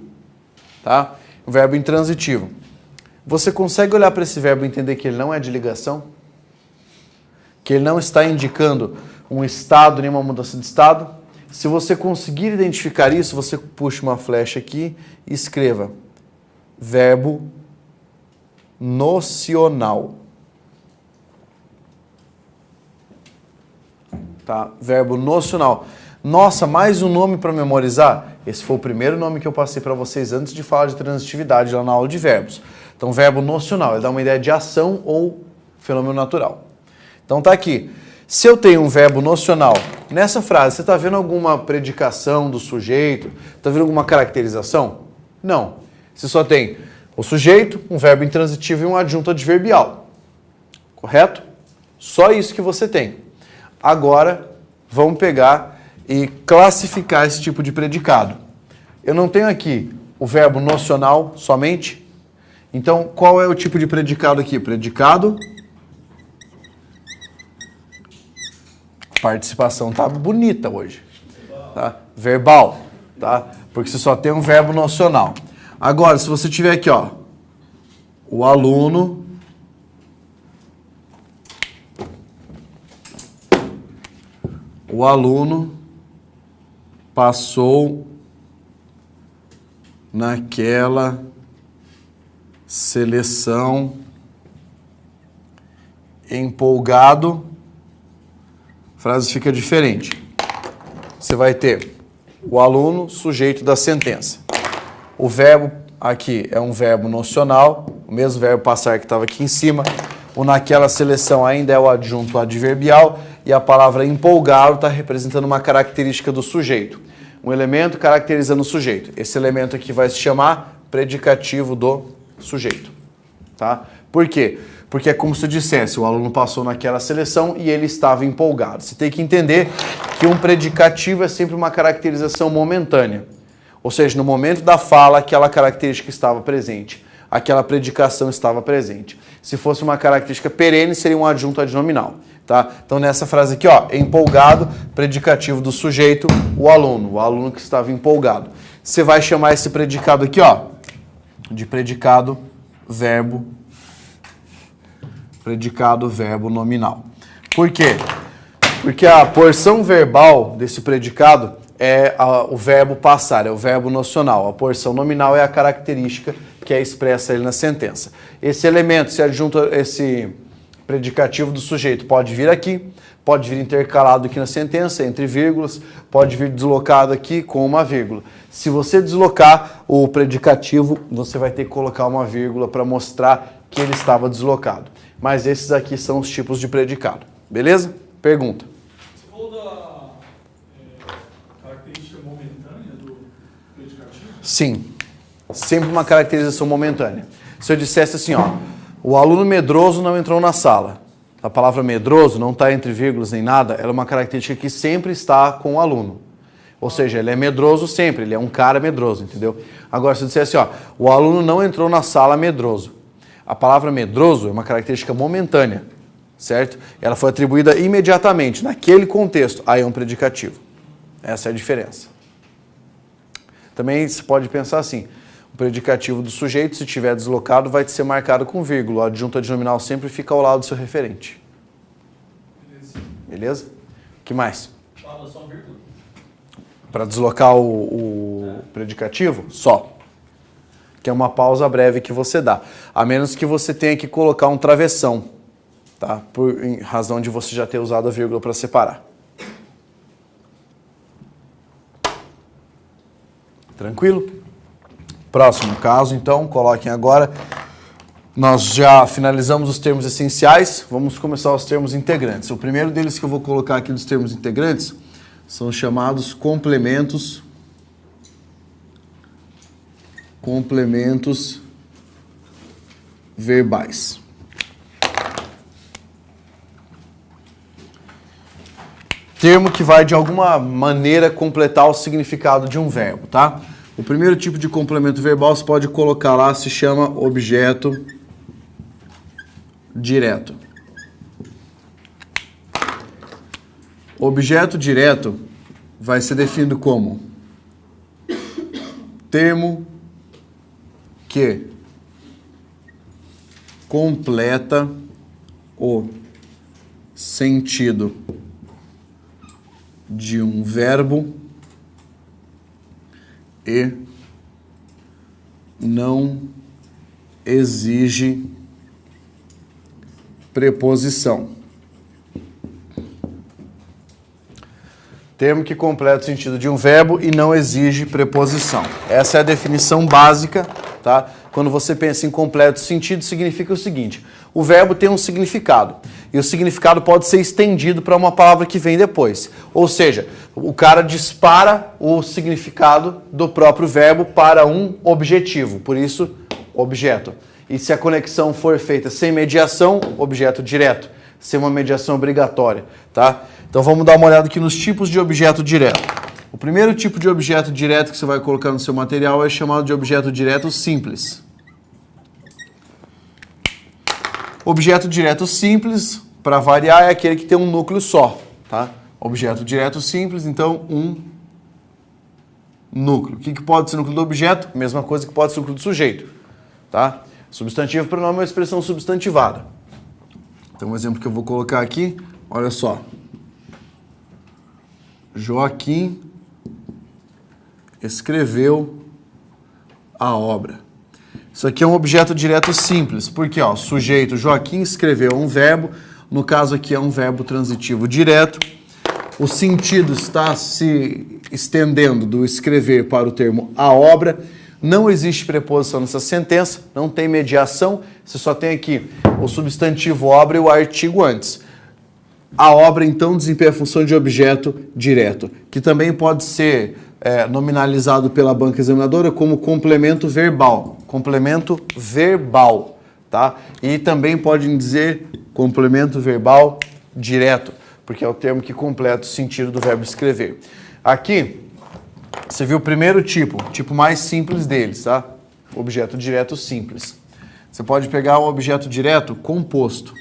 A: Tá? O verbo intransitivo. Você consegue olhar para esse verbo e entender que ele não é de ligação? Que ele não está indicando um estado, nenhuma mudança de estado? Se você conseguir identificar isso, você puxa uma flecha aqui e escreva verbo nocional. Tá? Verbo nocional. Nossa, mais um nome para memorizar? Esse foi o primeiro nome que eu passei para vocês antes de falar de transitividade lá na aula de verbos. Então, verbo nocional, ele dá uma ideia de ação ou fenômeno natural. Então, tá aqui. Se eu tenho um verbo nocional, nessa frase, você está vendo alguma predicação do sujeito? Está vendo alguma caracterização? Não. Você só tem o sujeito, um verbo intransitivo e um adjunto adverbial. Correto? Só isso que você tem. Agora, vamos pegar e classificar esse tipo de predicado. Eu não tenho aqui o verbo nocional somente. Então, qual é o tipo de predicado aqui? Predicado. Participação tá bonita hoje. Tá? Verbal. Tá? Porque você só tem um verbo nocional. Agora, se você tiver aqui, ó, o aluno passou naquela seleção empolgado, a frase fica diferente. Você vai ter o aluno, sujeito da sentença. O verbo aqui é um verbo nocional, o mesmo verbo passar que estava aqui em cima. O naquela seleção ainda é o adjunto adverbial e a palavra empolgado está representando uma característica do sujeito. Um elemento caracterizando o sujeito. Esse elemento aqui vai se chamar predicativo do sujeito. Tá? Por quê? Porque é como se eu dissesse, o aluno passou naquela seleção e ele estava empolgado. Você tem que entender que um predicativo é sempre uma caracterização momentânea. Ou seja, no momento da fala, aquela característica estava presente. Aquela predicação estava presente. Se fosse uma característica perene, seria um adjunto adnominal. Tá? Então, nessa frase aqui, ó, empolgado, predicativo do sujeito, o aluno que estava empolgado. Você vai chamar esse predicado aqui, ó, de predicado verbo nominal. Por quê? Porque a porção verbal desse predicado é o verbo passar, é o verbo nocional. A porção nominal é a característica que é expressa ali na sentença. Esse elemento, se adjunta esse predicativo do sujeito, pode vir aqui, pode vir intercalado aqui na sentença, entre vírgulas, pode vir deslocado aqui com uma vírgula. Se você deslocar o predicativo, você vai ter que colocar uma vírgula para mostrar que ele estava deslocado. Mas esses aqui são os tipos de predicado. Beleza? Pergunta.
E: Você falou da característica momentânea do predicativo?
A: Sim. Sempre uma caracterização momentânea. Se eu dissesse assim, ó, o aluno medroso não entrou na sala. A palavra medroso não está entre vírgulas nem nada, ela é uma característica que sempre está com o aluno. Ou seja, ele é medroso sempre, ele é um cara medroso, entendeu? Agora, se eu dissesse, ó, o aluno não entrou na sala medroso. A palavra medroso é uma característica momentânea, certo? Ela foi atribuída imediatamente, naquele contexto. Aí é um predicativo. Essa é a diferença. Também se pode pensar assim, o predicativo do sujeito, se estiver deslocado, vai ser marcado com vírgula. O adjunto adnominal sempre fica ao lado do seu referente. Beleza? O que mais?
C: Fala só vírgula.
A: Para deslocar o predicativo? Só. Que é uma pausa breve que você dá. A menos que você tenha que colocar um travessão, tá? Em razão de você já ter usado a vírgula para separar. Tranquilo? Próximo caso, então, coloquem agora. Nós já finalizamos os termos essenciais, vamos começar os termos integrantes. O primeiro deles que eu vou colocar aqui dos termos integrantes são os chamados complementos verbais. Termo que vai, de alguma maneira, completar o significado de um verbo, tá? O primeiro tipo de complemento verbal você pode colocar lá, se chama objeto direto. Objeto direto vai ser definido como termo que completa o sentido de um verbo e não exige preposição. Termo que completa o sentido de um verbo e não exige preposição. Essa é a definição básica, tá? Quando você pensa em completo sentido, significa o seguinte: o verbo tem um significado, e o significado pode ser estendido para uma palavra que vem depois. Ou seja, o cara dispara o significado do próprio verbo para um objetivo, por isso, objeto. E se a conexão for feita sem mediação, objeto direto, sem uma mediação obrigatória, tá? Então vamos dar uma olhada aqui nos tipos de objeto direto. O primeiro tipo de objeto direto que você vai colocar no seu material é chamado de objeto direto simples. Objeto direto simples, para variar, é aquele que tem um núcleo só, tá? Objeto direto simples, então um núcleo. O que pode ser o núcleo do objeto? Mesma coisa que pode ser o núcleo do sujeito, tá? Substantivo pronome é uma expressão substantivada. Então um exemplo que eu vou colocar aqui, olha só. Joaquim escreveu a obra. Isso aqui é um objeto direto simples, porque ó, sujeito Joaquim escreveu um verbo, no caso aqui é um verbo transitivo direto. O sentido está se estendendo do escrever para o termo a obra. Não existe preposição nessa sentença, não tem mediação, você só tem aqui o substantivo obra e o artigo antes. A obra, então, desempenha a função de objeto direto, que também pode ser nominalizado pela banca examinadora como complemento verbal. Complemento verbal, tá? E também podem dizer complemento verbal direto, porque é o termo que completa o sentido do verbo escrever. Aqui, você viu o primeiro tipo mais simples deles, tá? Objeto direto simples. Você pode pegar o objeto direto composto.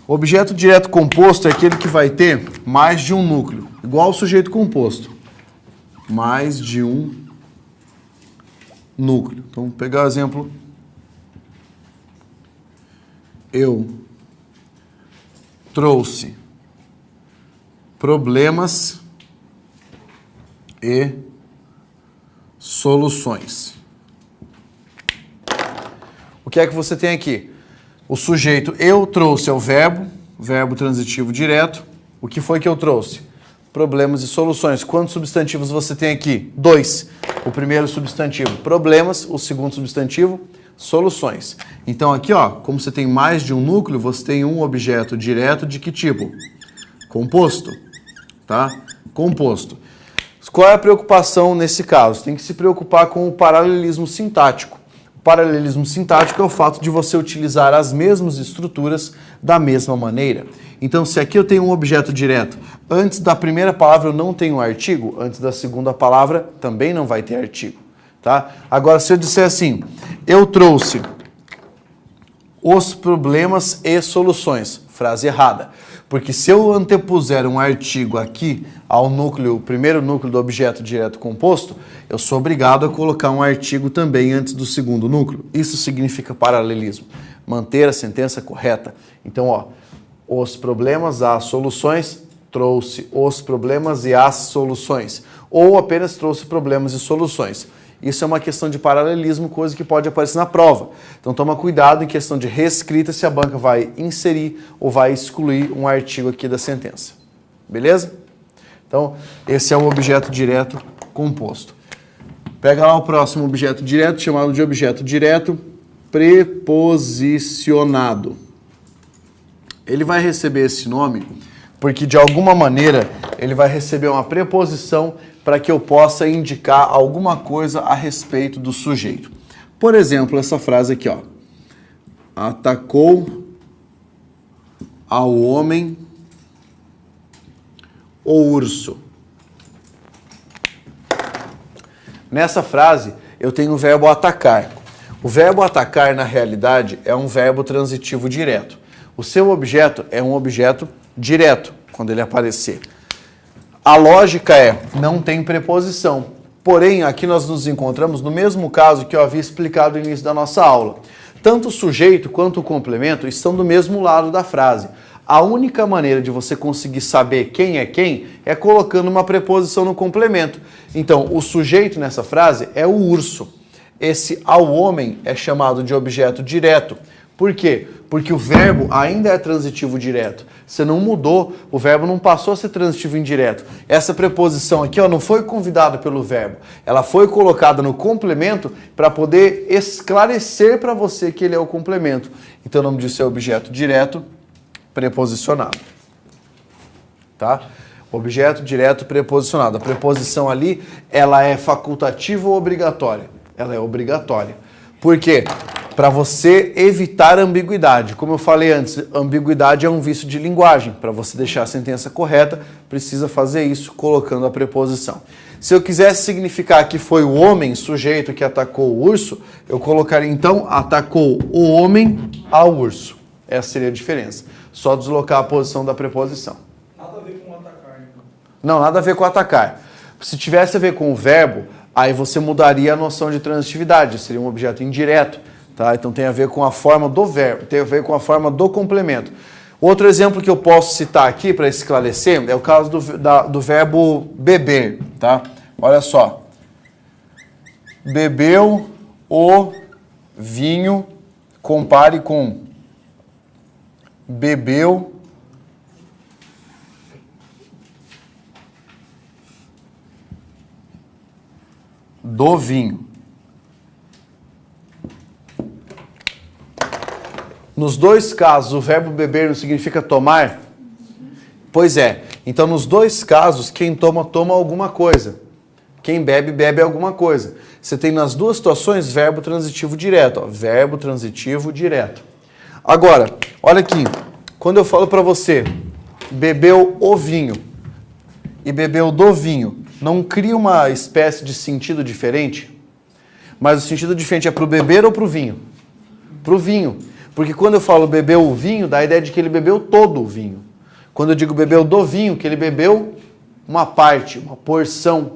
A: O objeto direto composto é aquele que vai ter mais de um núcleo, igual ao sujeito composto. Mais de um núcleo. Então, vamos pegar o exemplo. Eu trouxe problemas e soluções. O que é que você tem aqui? O sujeito eu trouxe é o verbo transitivo direto. O que foi que eu trouxe? Problemas e soluções. Quantos substantivos você tem aqui? 2. O primeiro substantivo, problemas. O segundo substantivo, soluções. Então aqui, ó, como você tem mais de um núcleo, você tem um objeto direto de que tipo? Composto, tá? Composto. Qual é a preocupação nesse caso? Você tem que se preocupar com o paralelismo sintático. O paralelismo sintático é o fato de você utilizar as mesmas estruturas da mesma maneira. Então, se aqui eu tenho um objeto direto, antes da primeira palavra eu não tenho artigo, antes da segunda palavra também não vai ter artigo, tá? Agora, se eu disser assim, eu trouxe os problemas e soluções, frase errada. Porque se eu antepuser um artigo aqui ao núcleo, o primeiro núcleo do objeto direto composto, eu sou obrigado a colocar um artigo também antes do segundo núcleo. Isso significa paralelismo. Manter a sentença correta. Então, ó, os problemas, as soluções, trouxe os problemas e as soluções. Ou apenas trouxe problemas e soluções. Isso é uma questão de paralelismo, coisa que pode aparecer na prova. Então toma cuidado em questão de reescrita se a banca vai inserir ou vai excluir um artigo aqui da sentença. Beleza? Então, esse é o objeto direto composto. Pega lá o próximo objeto direto, chamado de objeto direto preposicionado. Ele vai receber esse nome porque, de alguma maneira, ele vai receber uma preposição para que eu possa indicar alguma coisa a respeito do sujeito. Por exemplo, essa frase aqui, ó. Atacou ao homem o urso. Nessa frase, eu tenho o verbo atacar. O verbo atacar, na realidade, é um verbo transitivo direto. O seu objeto é um objeto direto, quando ele aparecer. A lógica é, não tem preposição. Porém, aqui nós nos encontramos no mesmo caso que eu havia explicado no início da nossa aula. Tanto o sujeito quanto o complemento estão do mesmo lado da frase. A única maneira de você conseguir saber quem é colocando uma preposição no complemento. Então, o sujeito nessa frase é o urso. Esse ao homem é chamado de objeto direto. Por quê? Porque o verbo ainda é transitivo direto. Você não mudou, o verbo não passou a ser transitivo indireto. Essa preposição aqui, ó, não foi convidada pelo verbo. Ela foi colocada no complemento para poder esclarecer para você que ele é o complemento. Então o nome disso é objeto direto preposicionado. Tá? Objeto direto preposicionado. A preposição ali, ela é facultativa ou obrigatória? Ela é obrigatória. Por quê? Para você evitar ambiguidade. Como eu falei antes, ambiguidade é um vício de linguagem. Para você deixar a sentença correta, precisa fazer isso colocando a preposição. Se eu quisesse significar que foi o homem, sujeito, que atacou o urso, eu colocaria então, atacou o homem ao urso. Essa seria a diferença. Só deslocar a posição da preposição.
E: Nada a ver com atacar, então.
A: Não, nada a ver com atacar. Se tivesse a ver com o verbo, aí você mudaria a noção de transitividade. Seria um objeto indireto. Tá? Então tem a ver com a forma do verbo, tem a ver com a forma do complemento. Outro exemplo que eu posso citar aqui para esclarecer é o caso do verbo beber. Tá? Olha só. Bebeu o vinho, compare com bebeu do vinho. Nos dois casos, o verbo beber não significa tomar? Pois é. Então, nos dois casos, quem toma, toma alguma coisa. Quem bebe, bebe alguma coisa. Você tem nas duas situações verbo transitivo direto. Ó, verbo transitivo direto. Agora, olha aqui. Quando eu falo para você, bebeu o vinho e bebeu do vinho, não cria uma espécie de sentido diferente? Mas o sentido diferente é para o beber ou para o vinho? Para o vinho. Porque quando eu falo bebeu o vinho, dá a ideia de que ele bebeu todo o vinho. Quando eu digo bebeu do vinho, que ele bebeu uma parte, uma porção.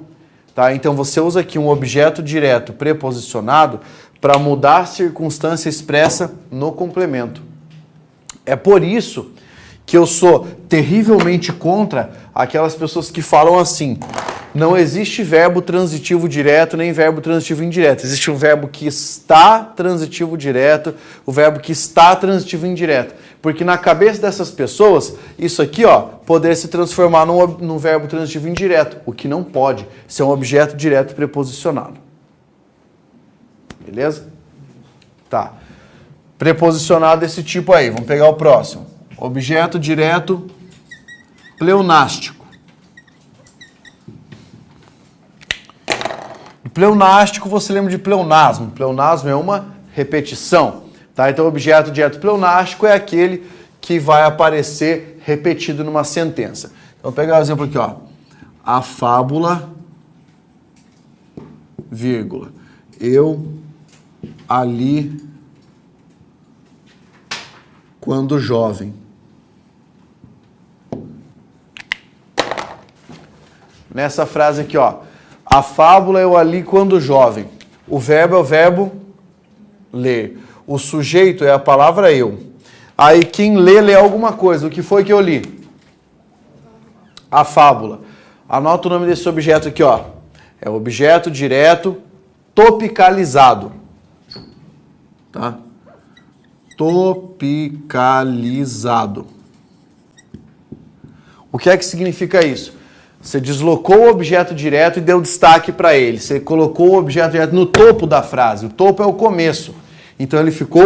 A: Tá? Então você usa aqui um objeto direto preposicionado para mudar a circunstância expressa no complemento. É por isso que eu sou terrivelmente contra aquelas pessoas que falam assim: não existe verbo transitivo direto nem verbo transitivo indireto. Existe um verbo que está transitivo direto, o verbo que está transitivo indireto. Porque na cabeça dessas pessoas, isso aqui, ó, poderia se transformar num verbo transitivo indireto, o que não pode ser um objeto direto preposicionado. Beleza? Tá. Preposicionado desse tipo aí. Vamos pegar o próximo. Objeto direto pleonástico. Pleonástico, você lembra de pleonasmo. Pleonasmo é uma repetição. Tá? Então, o objeto direto pleonástico é aquele que vai aparecer repetido numa sentença. Então, vou pegar o exemplo aqui, ó. A fábula, vírgula. Eu ali quando jovem. Nessa frase aqui, ó. A fábula eu ali quando jovem. O verbo é o verbo ler. O sujeito é a palavra eu. Aí quem lê alguma coisa. O que foi que eu li? A fábula. Anota o nome desse objeto aqui, ó. É o objeto direto topicalizado. Tá? Topicalizado. O que é que significa isso? Você deslocou o objeto direto e deu destaque para ele. Você colocou o objeto direto no topo da frase. O topo é o começo. Então ele ficou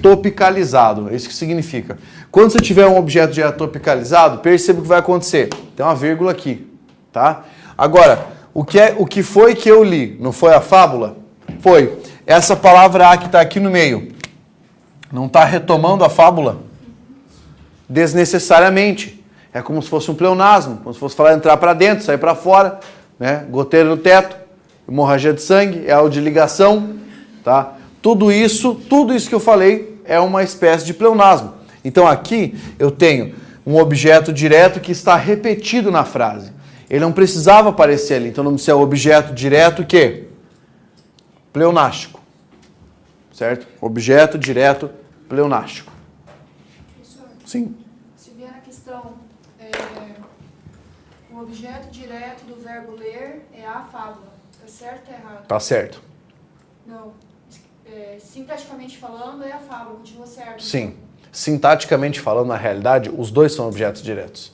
A: topicalizado. É isso que significa. Quando você tiver um objeto direto topicalizado, perceba o que vai acontecer. Tem uma vírgula aqui. Tá? Agora, o que foi que eu li? Não foi a fábula? Foi. Essa palavra A que está aqui no meio. Não está retomando a fábula? Desnecessariamente. É como se fosse um pleonasmo, como se fosse falar entrar para dentro, sair para fora, né? Goteiro no teto, hemorragia de sangue, é áudio de ligação, tá? Tudo isso que eu falei é uma espécie de pleonasmo. Então aqui eu tenho um objeto direto que está repetido na frase. Ele não precisava aparecer ali, então não precisa ser o objeto direto que? Pleonástico. Certo? Objeto direto pleonástico.
F: Professor,
A: Sim.
F: se vier a questão, o objeto direto do verbo ler é a fábula. Tá certo ou errado?
A: Tá certo.
F: Não. Sintaticamente falando, é a fábula. Continua certo?
A: Sim.
F: Então.
A: Sintaticamente falando, na realidade, os dois são objetos diretos.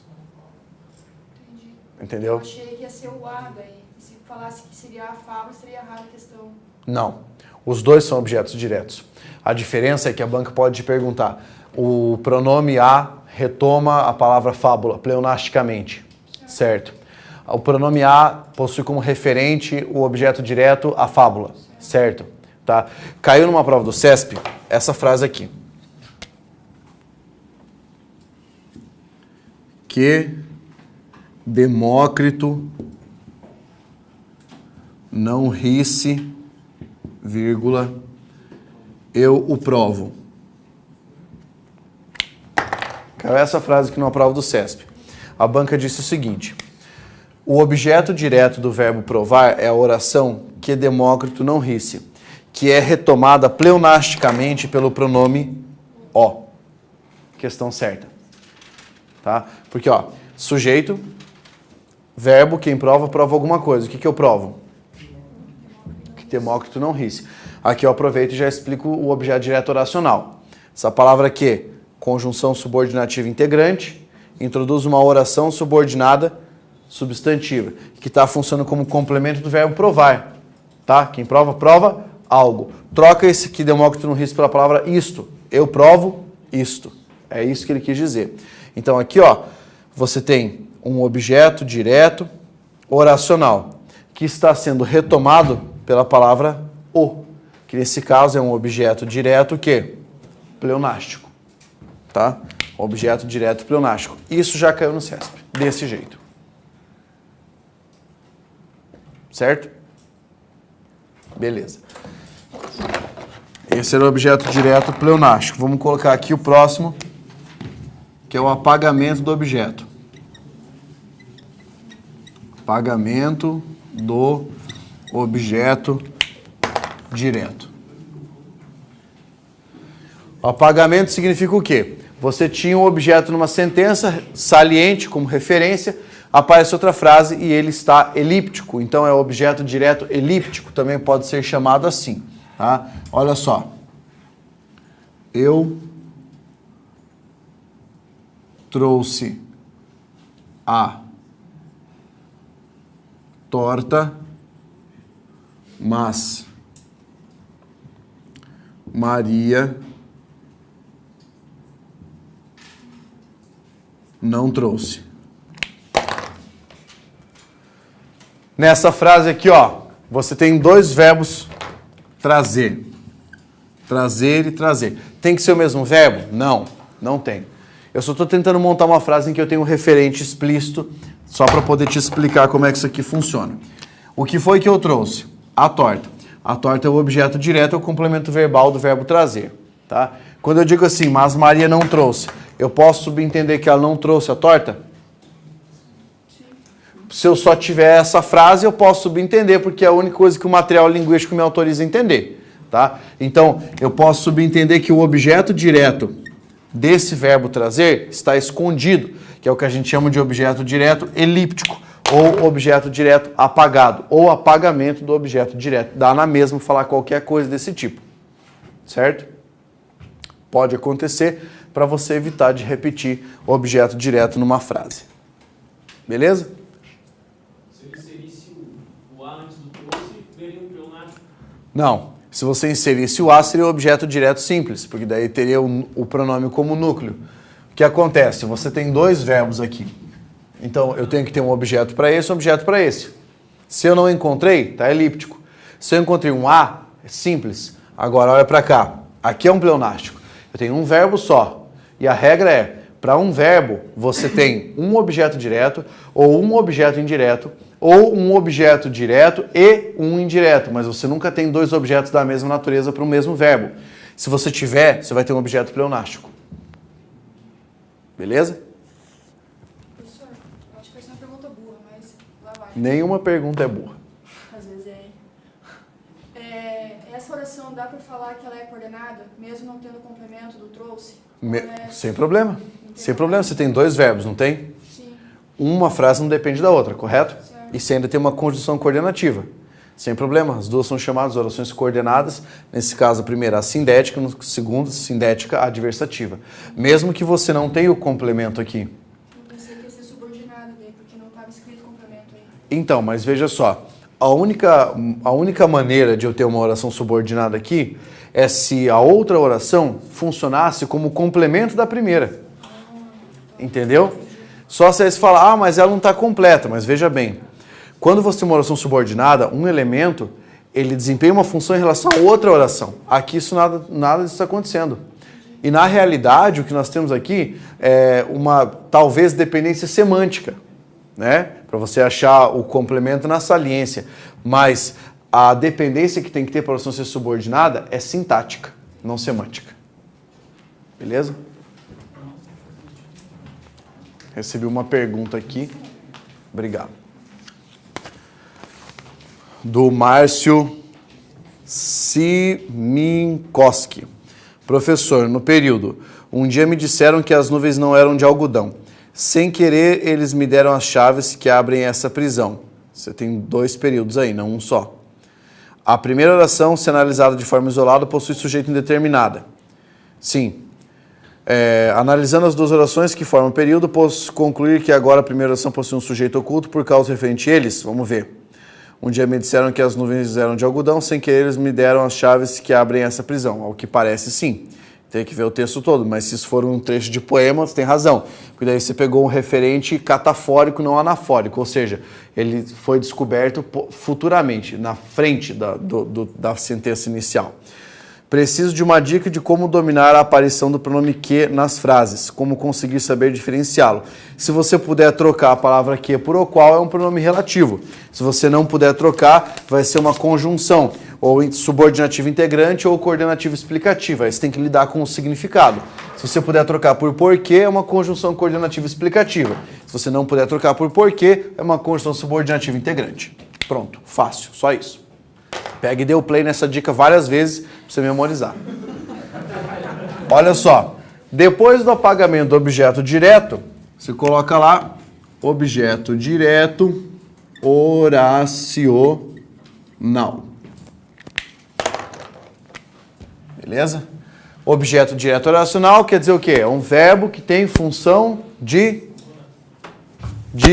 F: Entendi.
A: Entendeu?
F: Eu achei que ia ser o A daí. Se falasse que seria a fábula, seria errada a questão.
A: Não. Os dois são objetos diretos. A diferença é que a banca pode te perguntar: o pronome a retoma a palavra fábula pleonasticamente, certo? O pronome a possui como referente o objeto direto a fábula, certo? Tá? Caiu numa prova do CESP essa frase aqui. Que Demócrito não risse, vírgula, eu o provo. Caiu essa frase aqui numa prova do CESP. A banca disse o seguinte: o objeto direto do verbo provar é a oração que Demócrito não risse, que é retomada pleonasticamente pelo pronome o. Questão certa. Tá? Porque, ó, sujeito, verbo, quem prova, prova alguma coisa. O que eu provo? Que Demócrito não risse. Aqui eu aproveito e já explico o objeto direto oracional. Essa palavra aqui, conjunção subordinativa integrante, introduz uma oração subordinada substantiva, que está funcionando como complemento do verbo provar. Tá? Quem prova, prova algo. Troca esse que Demócrito não risse pela palavra isto. Eu provo isto. É isso que ele quis dizer. Então aqui, ó, você tem um objeto direto oracional, que está sendo retomado pela palavra o, que nesse caso é um objeto direto que pleonástico, tá? Objeto direto pleonástico. Isso já caiu no CESP, desse jeito. Certo? Beleza. Esse era o objeto direto pleonástico. Vamos colocar aqui o próximo, que é o apagamento do objeto. Apagamento do objeto direto. O apagamento significa o quê? Você tinha um objeto numa sentença saliente como referência, aparece outra frase e ele está elíptico. Então é o objeto direto elíptico, também pode ser chamado assim. Tá? Olha só. Eu trouxe a torta, mas Maria não trouxe. Nessa frase aqui, ó, você tem dois verbos trazer. Trazer e trazer. Tem que ser o mesmo verbo? Não, não tem. Eu só estou tentando montar uma frase em que eu tenho um referente explícito, só para poder te explicar como é que isso aqui funciona. O que foi que eu trouxe? A torta. A torta é o objeto direto, é o complemento verbal do verbo trazer. Tá? Quando eu digo assim, mas Maria não trouxe, eu posso subentender que ela não trouxe a torta? Se eu só tiver essa frase, eu posso subentender, porque é a única coisa que o material linguístico me autoriza a entender. Tá? Então, eu posso subentender que o objeto direto desse verbo trazer está escondido, que é o que a gente chama de objeto direto elíptico, ou objeto direto apagado, ou apagamento do objeto direto. Dá na mesma falar qualquer coisa desse tipo. Certo? Pode acontecer para você evitar de repetir o objeto direto numa frase. Beleza?
C: Se eu inserisse o A antes do trouxe, veria um pleonástico?
A: Não. Se você inserisse o A, seria o objeto direto simples, porque daí teria o pronome como núcleo. O que acontece? Você tem dois verbos aqui. Então, eu tenho que ter um objeto para esse e um objeto para esse. Se eu não encontrei, está elíptico. Se eu encontrei um A, é simples. Agora, olha para cá. Aqui é um pleonástico. Eu tenho um verbo só. E a regra é, para um verbo, você tem um objeto direto, ou um objeto indireto, ou um objeto direto e um indireto. Mas você nunca tem dois objetos da mesma natureza para o mesmo verbo. Se você tiver, você vai ter um objeto pleonástico. Beleza?
F: Professor, eu acho que vai ser uma pergunta burra, mas lá vai.
A: Nenhuma pergunta é burra.
F: Às vezes essa oração dá para falar que ela é coordenada, mesmo não tendo o complemento do trouxe?
A: Sem problema. Sem problema. Você tem dois verbos, não tem?
F: Sim.
A: Uma frase não depende da outra, correto?
F: Certo.
A: E você ainda tem uma conjunção coordenativa. Sem problema. As duas são chamadas orações coordenadas. Nesse caso, a primeira a sindética, no segundo, sindética adversativa. Mesmo que você não tenha o complemento aqui.
F: Eu pensei que ia ser subordinado daí, porque não estava escrito complemento aí.
A: Então, mas veja só. A única maneira de eu ter uma oração subordinada aqui é se a outra oração funcionasse como complemento da primeira. Entendeu? Só se você falar, mas ela não está completa. Mas veja bem, quando você tem uma oração subordinada, um elemento, ele desempenha uma função em relação a outra oração. Aqui isso nada disso está acontecendo. E na realidade, o que nós temos aqui é uma, talvez, dependência semântica, né? Para você achar o complemento na saliência. Mas a dependência que tem que ter para a oração ser subordinada é sintática, não semântica. Beleza? Recebi uma pergunta aqui. Obrigado. Do Márcio Siminkoski. Professor, no período, um dia me disseram que as nuvens não eram de algodão. Sem querer, eles me deram as chaves que abrem essa prisão. Você tem dois períodos aí, não um só. A primeira oração, se analisada de forma isolada, possui sujeito indeterminada. Sim. Analisando as duas orações que formam o período, posso concluir que agora a primeira oração possui um sujeito oculto por causa referente a eles. Vamos ver. Um dia me disseram que as nuvens eram de algodão, sem querer eles me deram as chaves que abrem essa prisão. Ao que parece, sim. Tem que ver o texto todo, mas se isso for um trecho de poema, você tem razão. Porque daí você pegou um referente catafórico, não anafórico, ou seja, ele foi descoberto futuramente, na frente da sentença inicial. Preciso de uma dica de como dominar a aparição do pronome que nas frases, como conseguir saber diferenciá-lo. Se você puder trocar a palavra que por o qual, é um pronome relativo. Se você não puder trocar, vai ser uma conjunção, ou subordinativo integrante ou coordenativo explicativo. Aí você tem que lidar com o significado. Se você puder trocar por porquê, é uma conjunção coordenativa explicativa. Se você não puder trocar por porquê, é uma conjunção subordinativa integrante. Pronto, fácil, só isso. Pega e dê o play nessa dica várias vezes para você memorizar. Olha só, depois do apagamento do objeto direto, você coloca lá objeto direto oracional. Beleza? Objeto direto oracional quer dizer o quê? É um verbo que tem função de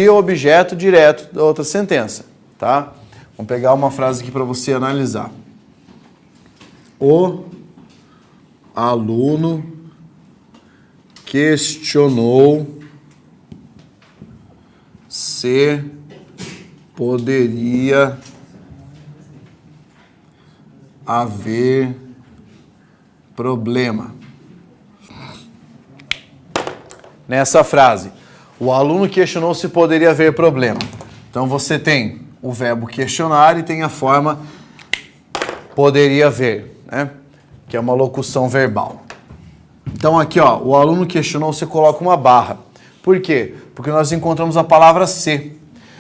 A: objeto direto da outra sentença, tá? Vamos pegar uma frase aqui para você analisar. O aluno questionou se poderia haver problema. Nessa frase, o aluno questionou se poderia haver problema. Então você tem o verbo questionar e tem a forma poderia haver, né? Que é uma locução verbal. Então aqui, ó, o aluno questionou, você coloca uma barra. Por quê? Porque nós encontramos a palavra se.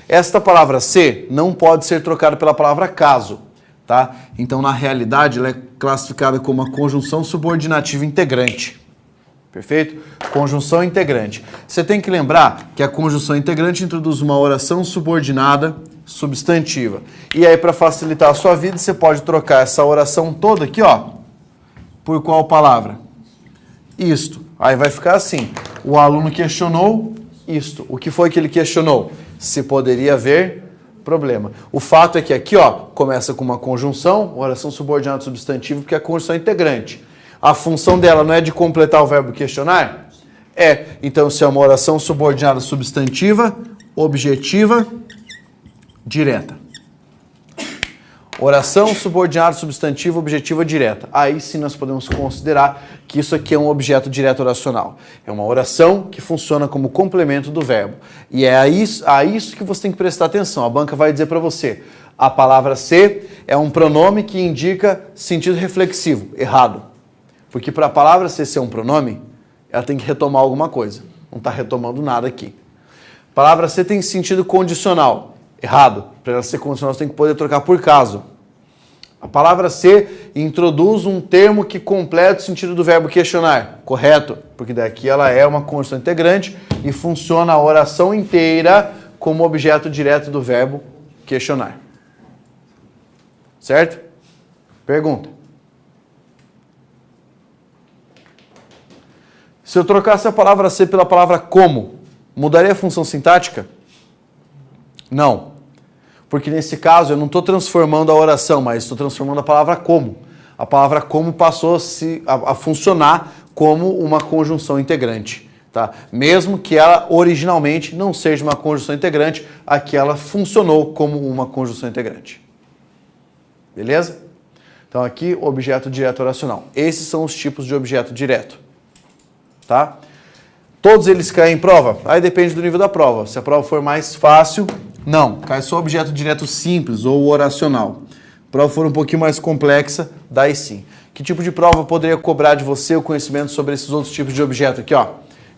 A: Esta palavra se não pode ser trocada pela palavra caso, tá? Então, na realidade, ela é classificada como uma conjunção subordinativa integrante. Perfeito? Conjunção integrante. Você tem que lembrar que a conjunção integrante introduz uma oração subordinada substantiva. E aí, para facilitar a sua vida, você pode trocar essa oração toda aqui, ó, por qual palavra? Isto. Aí vai ficar assim. O aluno questionou isto. O que foi que ele questionou? Se poderia haver problema. O fato é que aqui, ó, começa com uma conjunção, oração subordinada substantiva, porque é a conjunção integrante. A função dela não é de completar o verbo questionar? É. Então, se é uma oração subordinada substantiva, objetiva, direta. Oração subordinada substantiva, objetiva, direta. Aí sim nós podemos considerar que isso aqui é um objeto direto oracional. É uma oração que funciona como complemento do verbo. E é a isso que você tem que prestar atenção. A banca vai dizer para você, a palavra se é um pronome que indica sentido reflexivo. Errado. Porque para a palavra se ser um pronome, ela tem que retomar alguma coisa. Não está retomando nada aqui. A palavra se tem sentido condicional. Errado. Para ela ser condicional, você tem que poder trocar por caso. A palavra ser introduz um termo que completa o sentido do verbo questionar. Correto. Porque daqui ela é uma conjunção integrante e funciona a oração inteira como objeto direto do verbo questionar. Certo? Pergunta. Se eu trocasse a palavra ser pela palavra como, mudaria a função sintática? Não. Porque nesse caso eu não estou transformando a oração, mas estou transformando a palavra como. A palavra como passou a funcionar como uma conjunção integrante. Tá? Mesmo que ela originalmente não seja uma conjunção integrante, aqui ela funcionou como uma conjunção integrante. Beleza? Então aqui, objeto direto oracional. Esses são os tipos de objeto direto. Tá? Todos eles caem em prova? Aí depende do nível da prova. Se a prova for mais fácil, não. Cai só objeto direto simples ou oracional. Se a prova for um pouquinho mais complexa, daí sim. Que tipo de prova poderia cobrar de você o conhecimento sobre esses outros tipos de objeto aqui, ó?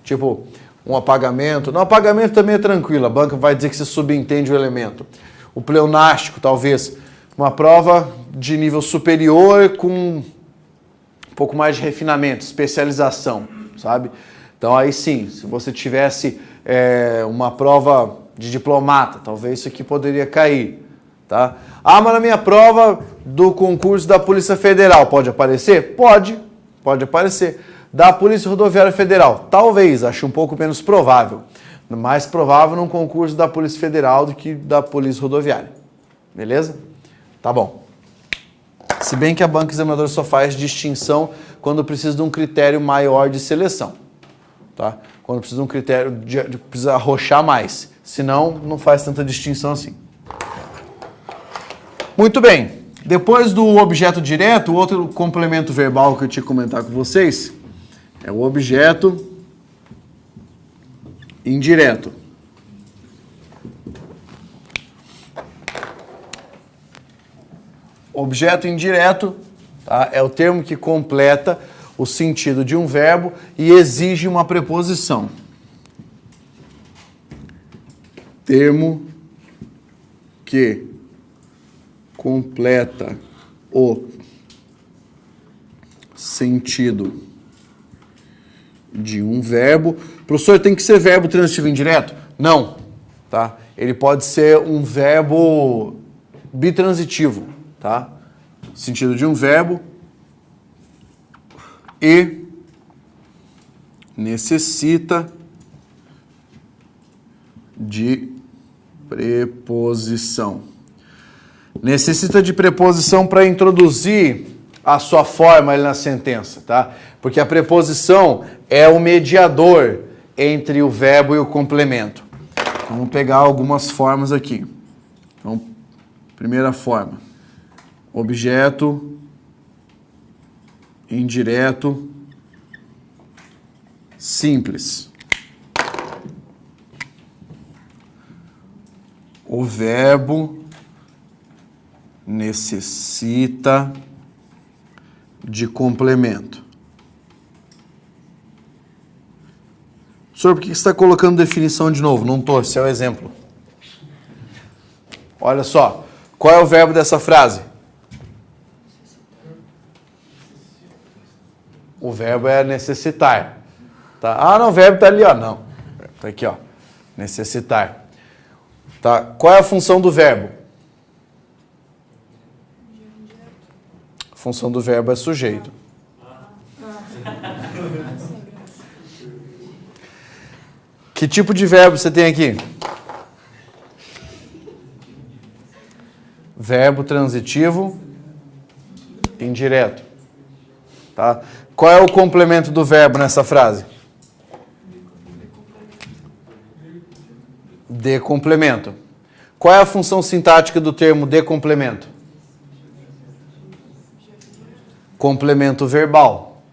A: Tipo, um apagamento. No apagamento também é tranquilo. A banca vai dizer que você subentende o elemento. O pleonástico, talvez. Uma prova de nível superior com um pouco mais de refinamento, especialização, sabe? Então aí sim, se você tivesse uma prova de diplomata, talvez isso aqui poderia cair, tá? Ah, mas na minha prova do concurso da Polícia Federal, pode aparecer? Pode aparecer. Da Polícia Rodoviária Federal, talvez, acho um pouco menos provável. Mais provável num concurso da Polícia Federal do que da Polícia Rodoviária. Beleza? Tá bom. Se bem que a banca examinadora só faz distinção quando precisa de um critério maior de seleção. Tá? Quando precisa de um critério, precisa arrochar mais. Senão, não faz tanta distinção assim. Muito bem. Depois do objeto direto, o outro complemento verbal que eu tinha que comentar com vocês é o objeto indireto. Objeto indireto, tá, é o termo que completa o sentido de um verbo e exige uma preposição. Termo que completa o sentido de um verbo. Professor, tem que ser verbo transitivo indireto? Não, tá? Ele pode ser um verbo bitransitivo, tá? Sentido de um verbo e necessita de preposição. Necessita de preposição para introduzir a sua forma ali na sentença, tá? Porque a preposição é o mediador entre o verbo e o complemento. Vamos pegar algumas formas aqui. Então, primeira forma. Objeto indireto simples. O verbo necessita de complemento. Senhor, por que você está colocando definição de novo? Não estou, esse é o exemplo. Olha só, qual é o verbo dessa frase? O verbo é necessitar. Tá? Ah, não, o verbo está ali, ó. Não, está aqui, ó. Necessitar. Tá? Qual é a função do verbo? A função do verbo é sujeito. Que tipo de verbo você tem aqui? Verbo transitivo indireto. Tá? Qual é o complemento do verbo nessa frase? De complemento. Qual é a função sintática do termo de complemento? Complemento verbal,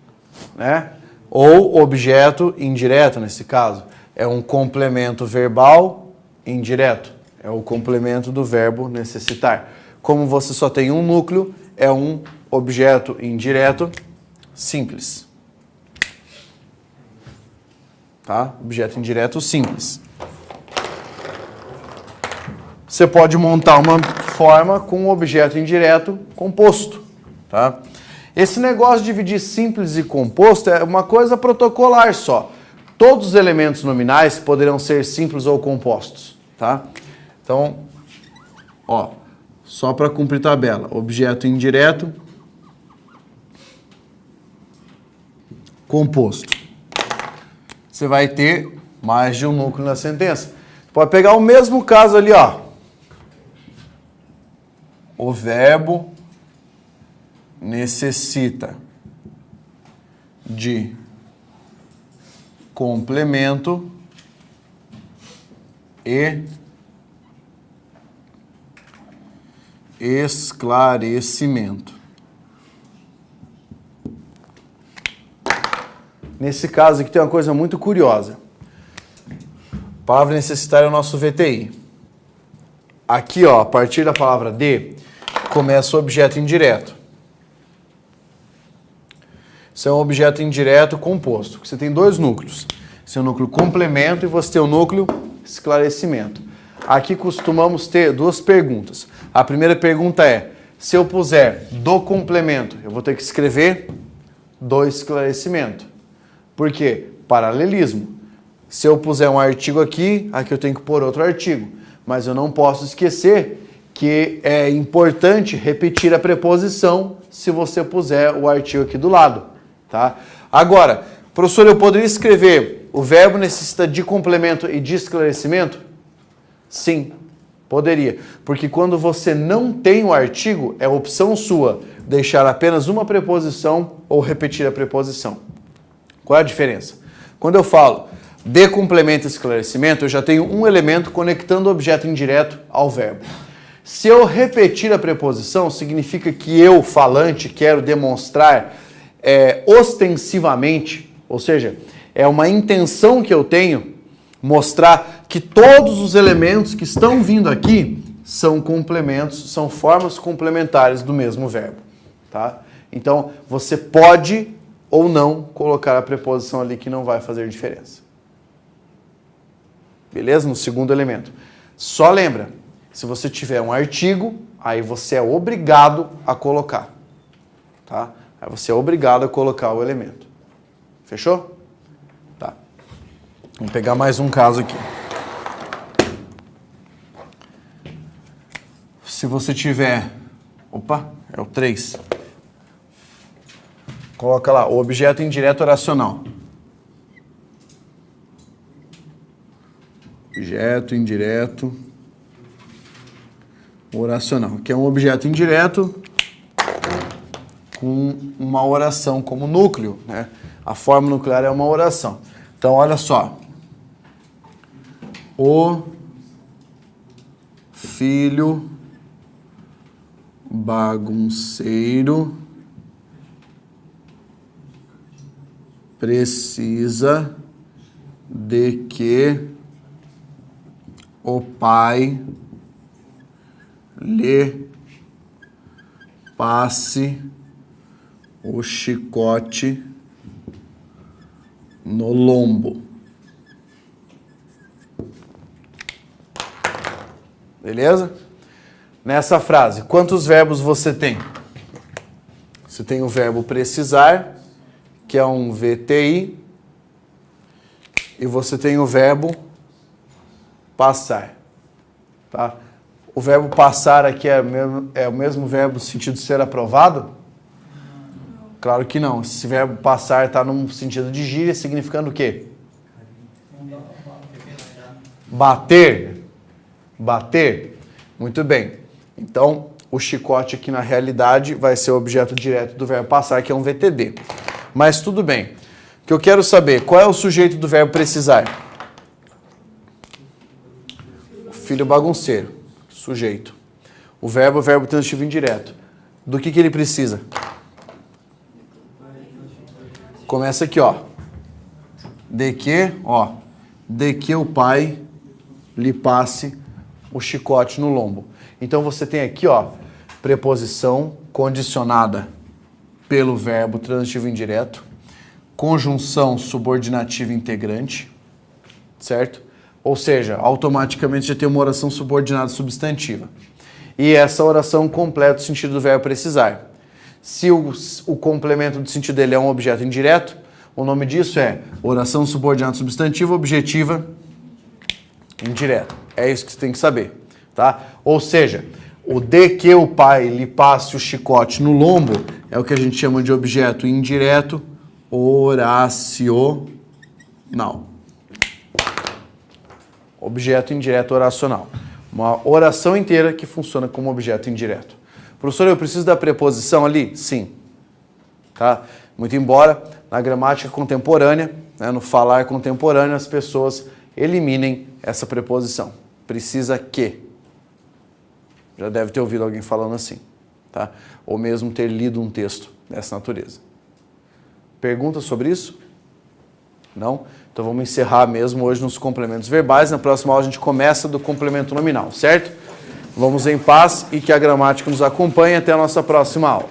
A: né? Ou objeto indireto nesse caso. É um complemento verbal indireto. É o complemento do verbo necessitar. Como você só tem um núcleo, é um objeto indireto simples. Tá? Objeto indireto simples. Você pode montar uma forma com um objeto indireto composto. Tá? Esse negócio de dividir simples e composto é uma coisa protocolar só. Todos os elementos nominais poderão ser simples ou compostos. Tá? Então, ó, só para cumprir tabela. Objeto indireto composto. Você vai ter mais de um núcleo na sentença. Pode pegar o mesmo caso ali, ó. O verbo necessita de complemento e esclarecimento. Nesse caso aqui tem uma coisa muito curiosa. A palavra necessitar é o nosso VTI. Aqui, ó, a partir da palavra de, começa o objeto indireto. Isso é um objeto indireto composto. Você tem dois núcleos. Você tem o núcleo complemento e você tem o núcleo esclarecimento. Aqui costumamos ter duas perguntas. A primeira pergunta é, se eu puser do complemento, eu vou ter que escrever do esclarecimento. Por quê? Paralelismo. Se eu puser um artigo aqui, aqui eu tenho que pôr outro artigo. Mas eu não posso esquecer que é importante repetir a preposição se você puser o artigo aqui do lado. Tá? Agora, professor, eu poderia escrever o verbo necessita de complemento e de esclarecimento? Sim. Poderia, porque quando você não tem o artigo, é opção sua deixar apenas uma preposição ou repetir a preposição. Qual é a diferença? Quando eu falo de complemento e esclarecimento, eu já tenho um elemento conectando o objeto indireto ao verbo. Se eu repetir a preposição, significa que eu, falante, quero demonstrar ostensivamente, ou seja, é uma intenção que eu tenho, mostrar que todos os elementos que estão vindo aqui são complementos, são formas complementares do mesmo verbo, tá? Então, você pode ou não colocar a preposição ali que não vai fazer diferença. Beleza? No segundo elemento. Só lembra, se você tiver um artigo, aí você é obrigado a colocar, tá? Aí você é obrigado a colocar o elemento. Fechou? Tá. Vamos pegar mais um caso aqui. Se você tiver... Opa, é o 3. Coloca lá, o objeto indireto oracional. Objeto indireto oracional, que é um objeto indireto com uma oração como núcleo, né? A forma nuclear é uma oração. Então, olha só. O filho bagunceiro precisa de que o pai lhe passe o chicote no lombo. Beleza? Nessa frase, quantos verbos você tem? Você tem o verbo precisar, que é um VTI, e você tem o verbo passar, tá? O verbo passar aqui é o mesmo verbo no sentido de ser aprovado? Claro que não. Esse verbo passar está num sentido de gíria, significando o quê? Bater. Bater. Muito bem. Então, o chicote aqui na realidade vai ser o objeto direto do verbo passar, que é um VTD. Mas tudo bem. O que eu quero saber, qual é o sujeito do verbo precisar? O filho bagunceiro. Sujeito. O verbo transitivo indireto. Do que ele precisa? Começa aqui, ó. De que o pai lhe passe o chicote no lombo. Então você tem aqui, ó, preposição condicionada pelo verbo transitivo indireto, conjunção subordinativa integrante, certo? Ou seja, automaticamente já tem uma oração subordinada substantiva. E essa oração completa o sentido do verbo precisar. Se o complemento do sentido dele é um objeto indireto, o nome disso é oração subordinada substantiva objetiva indireta. É isso que você tem que saber, tá? Ou seja, o de que o pai lhe passe o chicote no lombo é o que a gente chama de objeto indireto oracional. Objeto indireto oracional. Uma oração inteira que funciona como objeto indireto. Professor, eu preciso da preposição ali? Sim. Tá? Muito embora na gramática contemporânea, né, no falar contemporâneo, as pessoas eliminem essa preposição. Precisa que. Já deve ter ouvido alguém falando assim. Tá? Ou mesmo ter lido um texto dessa natureza. Perguntas sobre isso? Não? Então vamos encerrar mesmo hoje nos complementos verbais. Na próxima aula a gente começa do complemento nominal, certo? Vamos em paz e que a gramática nos acompanhe até a nossa próxima aula.